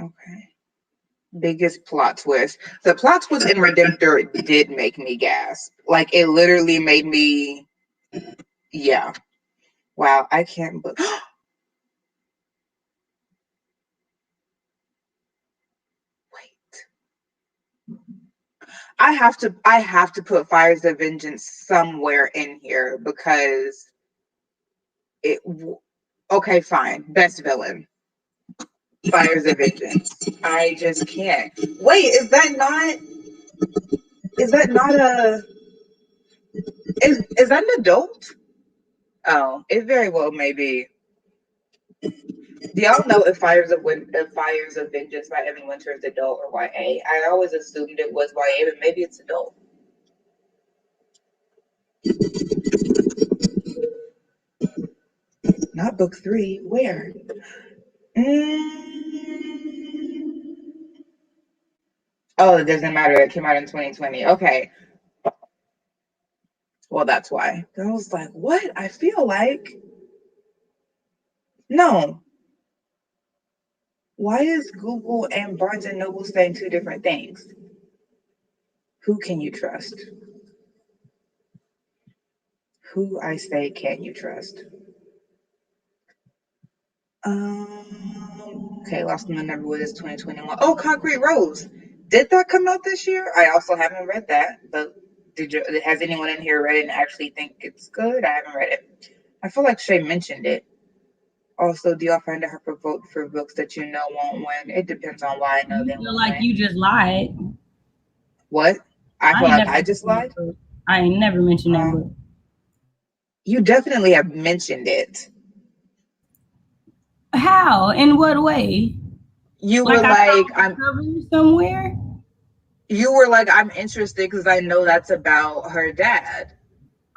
Okay. Biggest plot twist. The plot twist in Redemptor did make me gasp. Like it literally made me. Yeah. Wow. I can't. Wait. I have to put Fires of Vengeance somewhere in here because it okay, fine. Best villain. Fires of Vengeance. I just can't. Wait, is that not a is that an adult? Oh, it very well may be. Do y'all know if Fires of Vengeance by Evan Winter is adult or YA? I always assumed it was YA, but maybe it's adult. Not book 3. Where? Oh, it doesn't matter. It came out in 2020. Okay. Well, that's why. I was like, what? I feel like. No. Why is Google and Barnes and Noble saying two different things? Who can you trust? Who I say can you trust? Okay, Lost in the Neverwood is 2021. Oh, Concrete Rose. Did that come out this year? I also haven't read that, but has anyone in here read it and actually think it's good? I haven't read it. I feel like Shay mentioned it. Also, do y'all find it hard to vote for books that you know won't win? It depends on why I know You they feel won't like win. you just lied. What? I I feel ain't like never I just mentioned that lied. book. I ain't never mentioned that book. You definitely have mentioned it. How? In what way? You Like were I like, saw the cover somewhere? I'm interested because I know that's about her dad.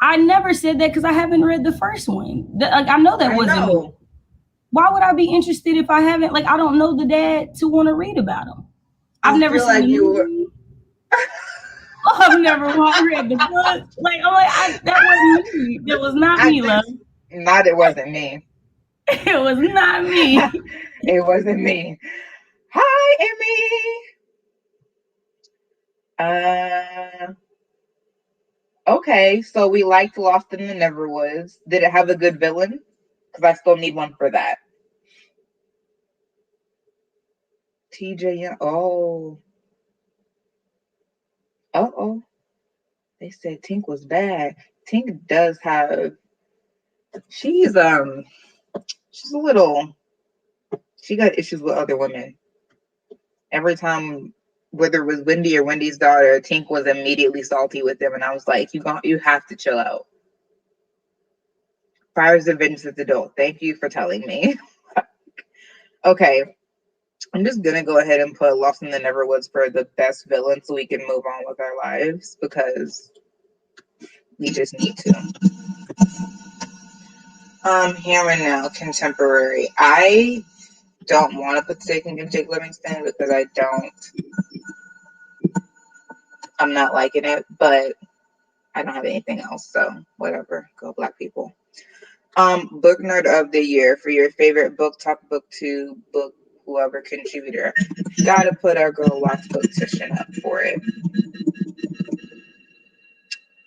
I never said that because I haven't read the first one. Like I know that I wasn't me. know. Why would I be interested if I haven't? Like I don't know the dad to want to read about him. I've I never feel seen like the you were. movie. I've never read the book. Like that wasn't me. That was not I me, think love. not. It wasn't me. It was not me. It wasn't me. Hi, Emmy. Okay, so we liked Lost in the Neverwoods. Did it have a good villain? Because I still need one for that. TJ, yeah. Oh. Oh. They said Tink was bad. Tink does have. She's She's a little. She got issues with other women. Every time, whether it was Wendy or Wendy's daughter, Tink was immediately salty with them, and I was like, you have to chill out. Fires of Vengeance is adult. Thank you for telling me. Okay, I'm just gonna go ahead and put Lost in the Neverwoods for the best villain, so we can move on with our lives because we just need to. Here and Now, contemporary. I don't want to put Taking of Jake Livingston because I'm not liking it, but I don't have anything else, so whatever. Go Black people. Book nerd of the year for your favorite book, top book two, book whoever contributor. Gotta put our girl Watts petition up for it.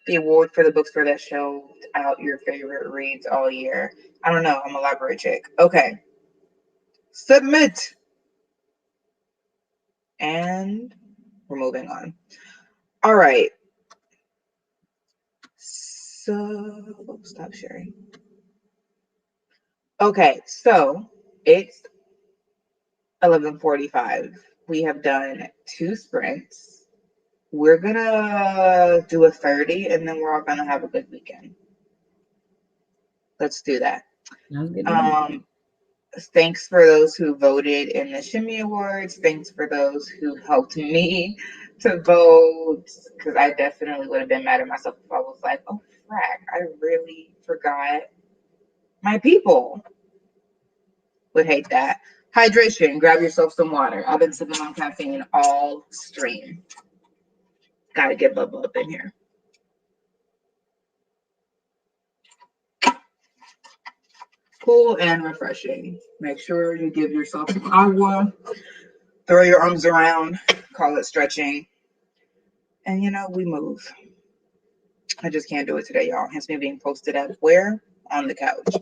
The award for the bookstore that showed out your favorite reads all year. I don't know. I'm a library chick. Okay. Submit. And we're moving on. All right. So stop sharing. Okay, so it's 11:45. We have done 2 sprints. We're gonna do a 30 and then we're all gonna have a good weekend. Let's do that. Thanks for those who voted in the Shimmy Awards. Thanks for those who helped me to vote because I definitely would have been mad at myself if I was like, oh, frack, I really forgot my people. Would hate that. Hydration, grab yourself some water. I've been sipping on caffeine all stream. Gotta get Bubba up in here. Cool and refreshing. Make sure you give yourself some agua. Throw your arms around. Call it stretching. And we move. I just can't do it today, y'all. Hence me being posted at where? On the couch.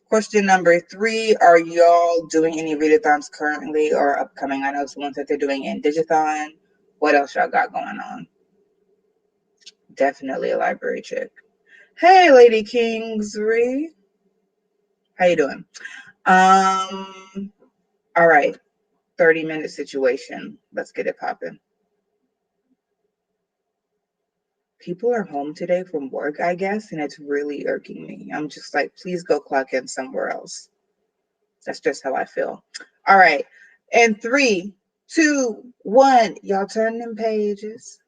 Question number 3. Are y'all doing any readathons currently or upcoming? I know someone said they're doing in Digithon. What else y'all got going on? Definitely a library chick. Hey, Lady Kingsbury. How you doing? All right. 30-minute situation. Let's get it popping. People are home today from work, I guess, and it's really irking me. I'm just like, please go clock in somewhere else. That's just how I feel. All right. And 3, 2, 1. Y'all turn them pages.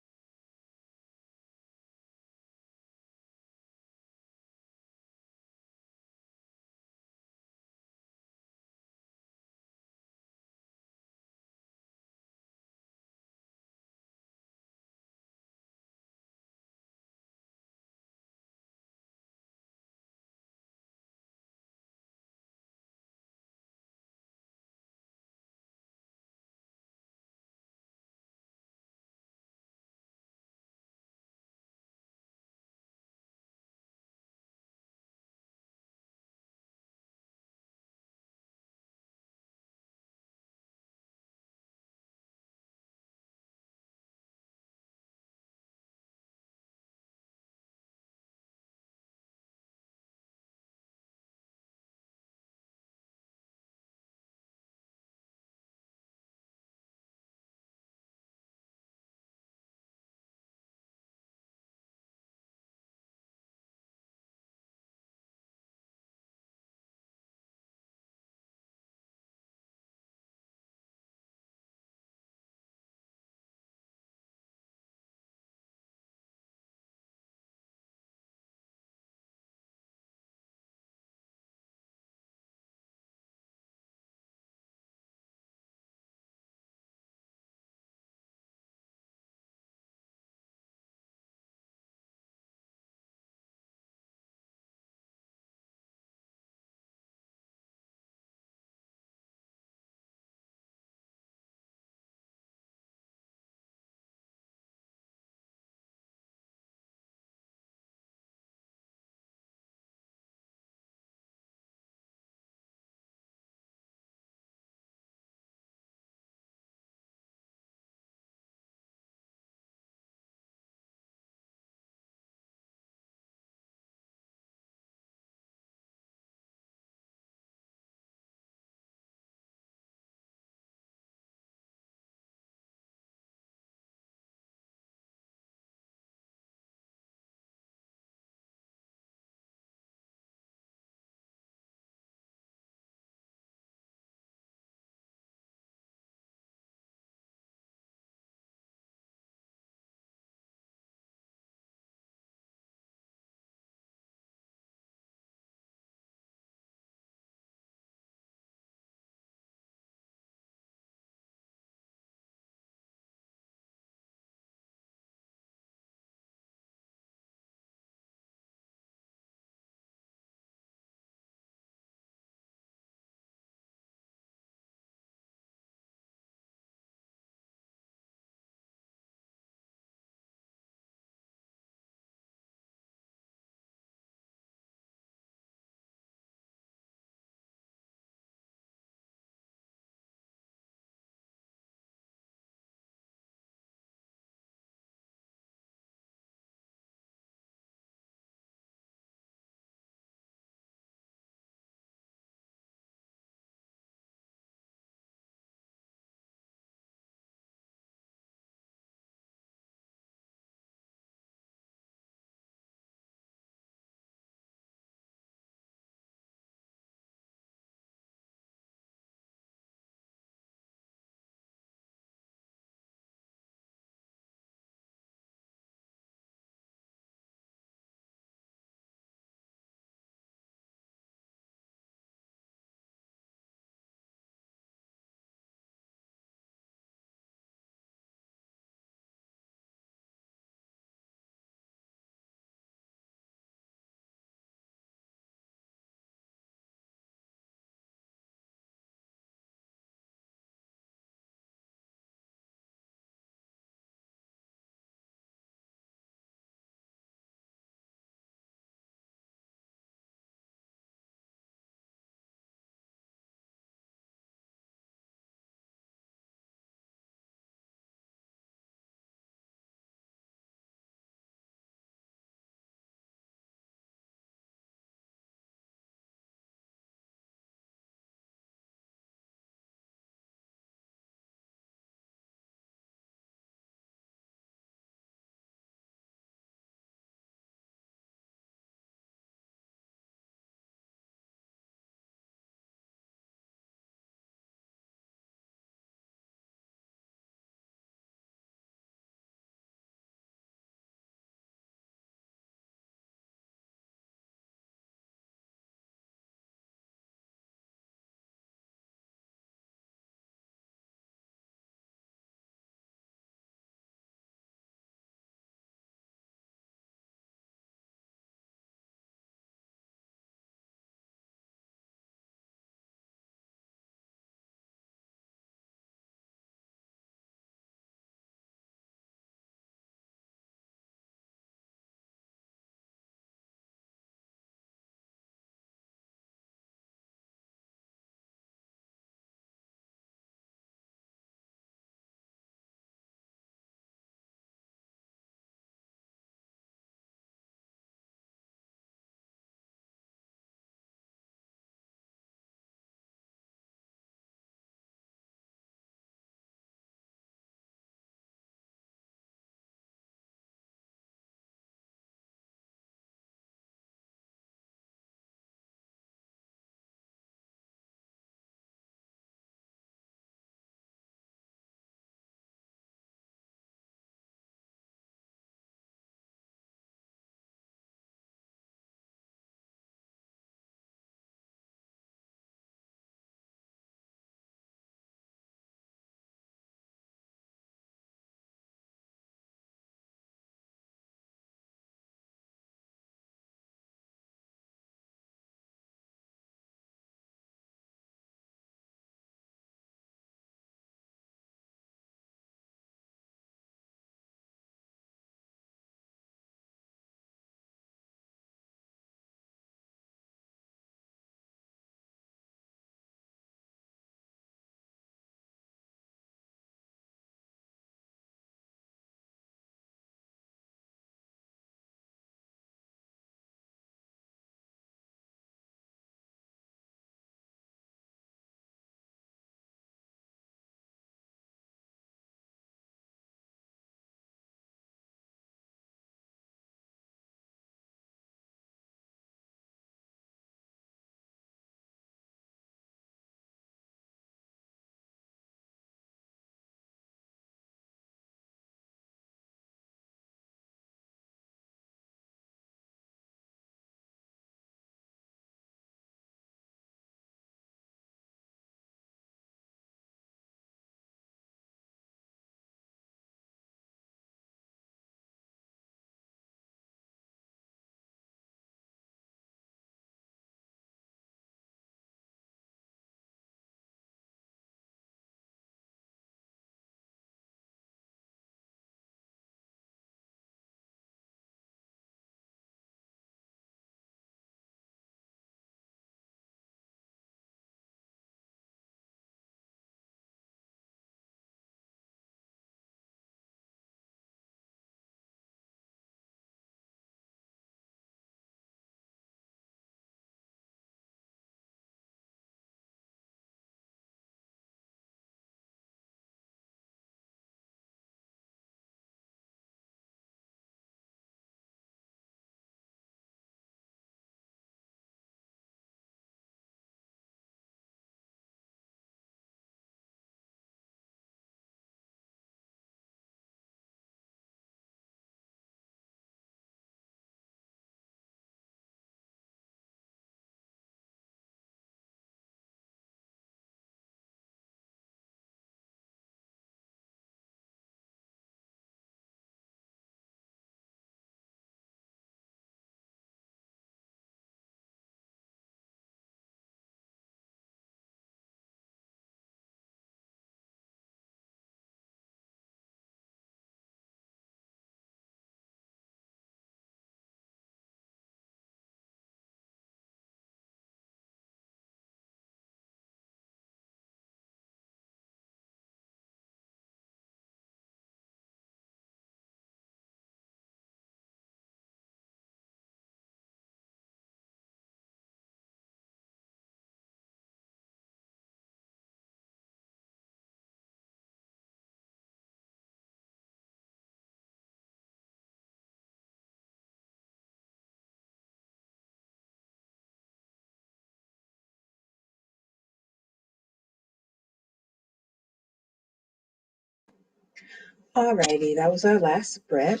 Alrighty, that was our last Britt.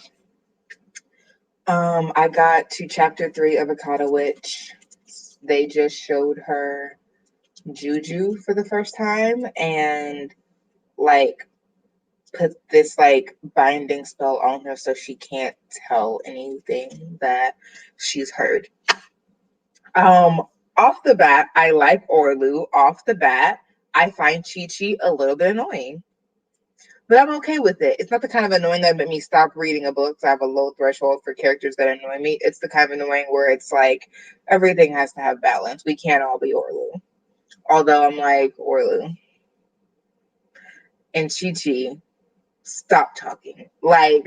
I got to chapter 3 of Avocado Witch. They just showed her Juju for the first time and like put this like binding spell on her so she can't tell anything that she's heard. Off the bat, I like Orlu. Off the bat, I find Chi Chi a little bit annoying. But I'm okay with it. It's not the kind of annoying that made me stop reading a book. So I have a low threshold for characters that annoy me. It's the kind of annoying where it's like everything has to have balance. We can't all be Orlu. Although I'm like, Orlu and Chi Chi, stop talking. Like,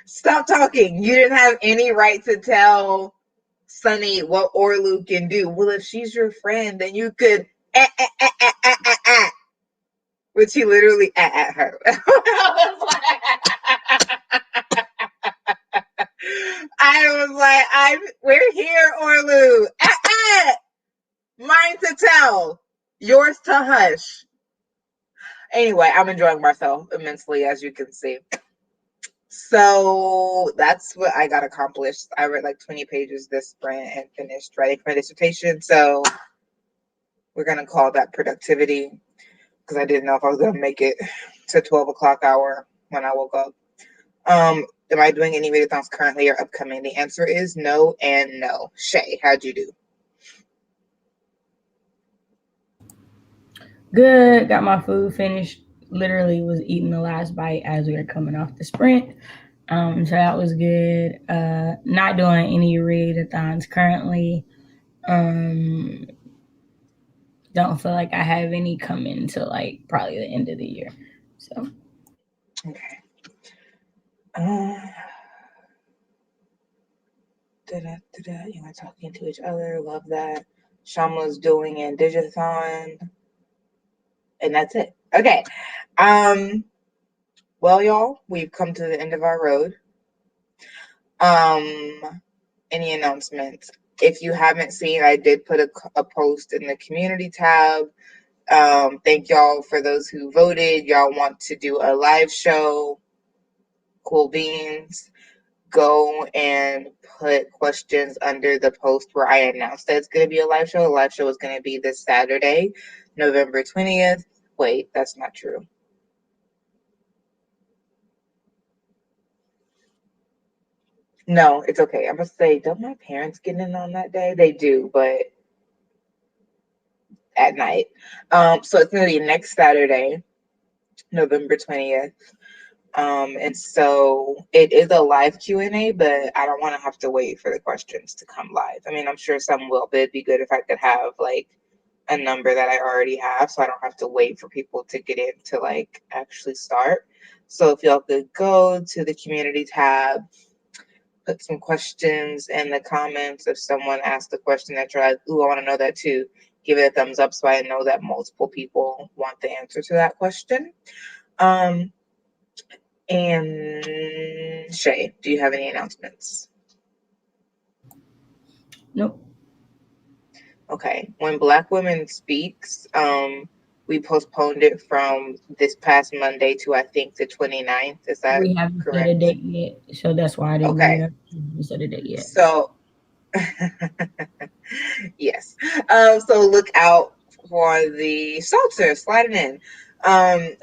stop talking. You didn't have any right to tell Sunny what Orlu can do. Well, if she's your friend, then you could which he literally at her. I was like, we're here, Orlu. Mine to tell, yours to hush. Anyway, I'm enjoying myself immensely, as you can see. So that's what I got accomplished. I read like 20 pages this sprint and finished writing my dissertation. So we're going to call that productivity because I didn't know if I was going to make it to 12 o'clock hour when I woke up. Am I doing any readathons currently or upcoming? The answer is no and no. Shay, how'd you do? Good. Got my food finished. Literally was eating the last bite as we were coming off the sprint. So that was good. Not doing any readathons currently. Um, don't feel like I have any coming until like probably the end of the year. So okay. You know, talking to each other. Love that. Shamla's doing a digithon. And that's it. Okay. Well, y'all, we've come to the end of our road. Any announcements? If you haven't seen, I did put a post in the community tab. Thank y'all for those who voted. Y'all want to do a live show. Cool beans. Go and put questions under the post where I announced that it's going to be a live show. The live show is going to be this Saturday, November 20th. Wait, that's not true. No, it's okay. I'm going to say, don't my parents get in on that day? They do, but at night. So it's going to be next Saturday, November 20th. And so it is a live Q&A, but I don't want to have to wait for the questions to come live. I mean, I'm sure some will, but it'd be good if I could have like a number that I already have so I don't have to wait for people to get in to like actually start. So if y'all could go to the community tab, put some questions in the comments. If someone asked the question that you're like, ooh, I want to know that too, give it a thumbs up so I know that multiple people want the answer to that question. And Shay, do you have any announcements? nope. Okay. When Black Women Speaks, we postponed it from this past Monday to I think the 29th. Is that We haven't set a correct? date yet, so that's why I didn't bring it Okay. up. We haven't set a date yet. So yes. So look out for the Seltzer sliding in.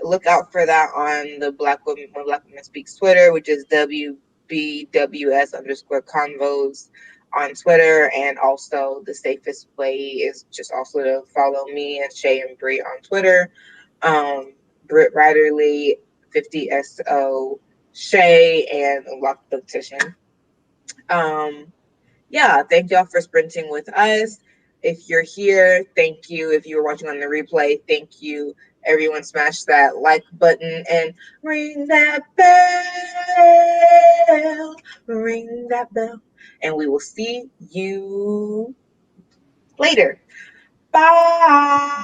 Look out for that on the Black Women When Black Women Speaks Twitter, which is WBWS_convos on Twitter, and also the safest way is just also to follow me and Shay and Britt on Twitter. Britt Riderly 50SO Shay and Lock the Petition. Yeah, thank y'all for sprinting with us. If you're here, thank you. If you were watching on the replay, thank you. Everyone smash that like button and ring that bell. Ring that bell. And we will see you later. Bye.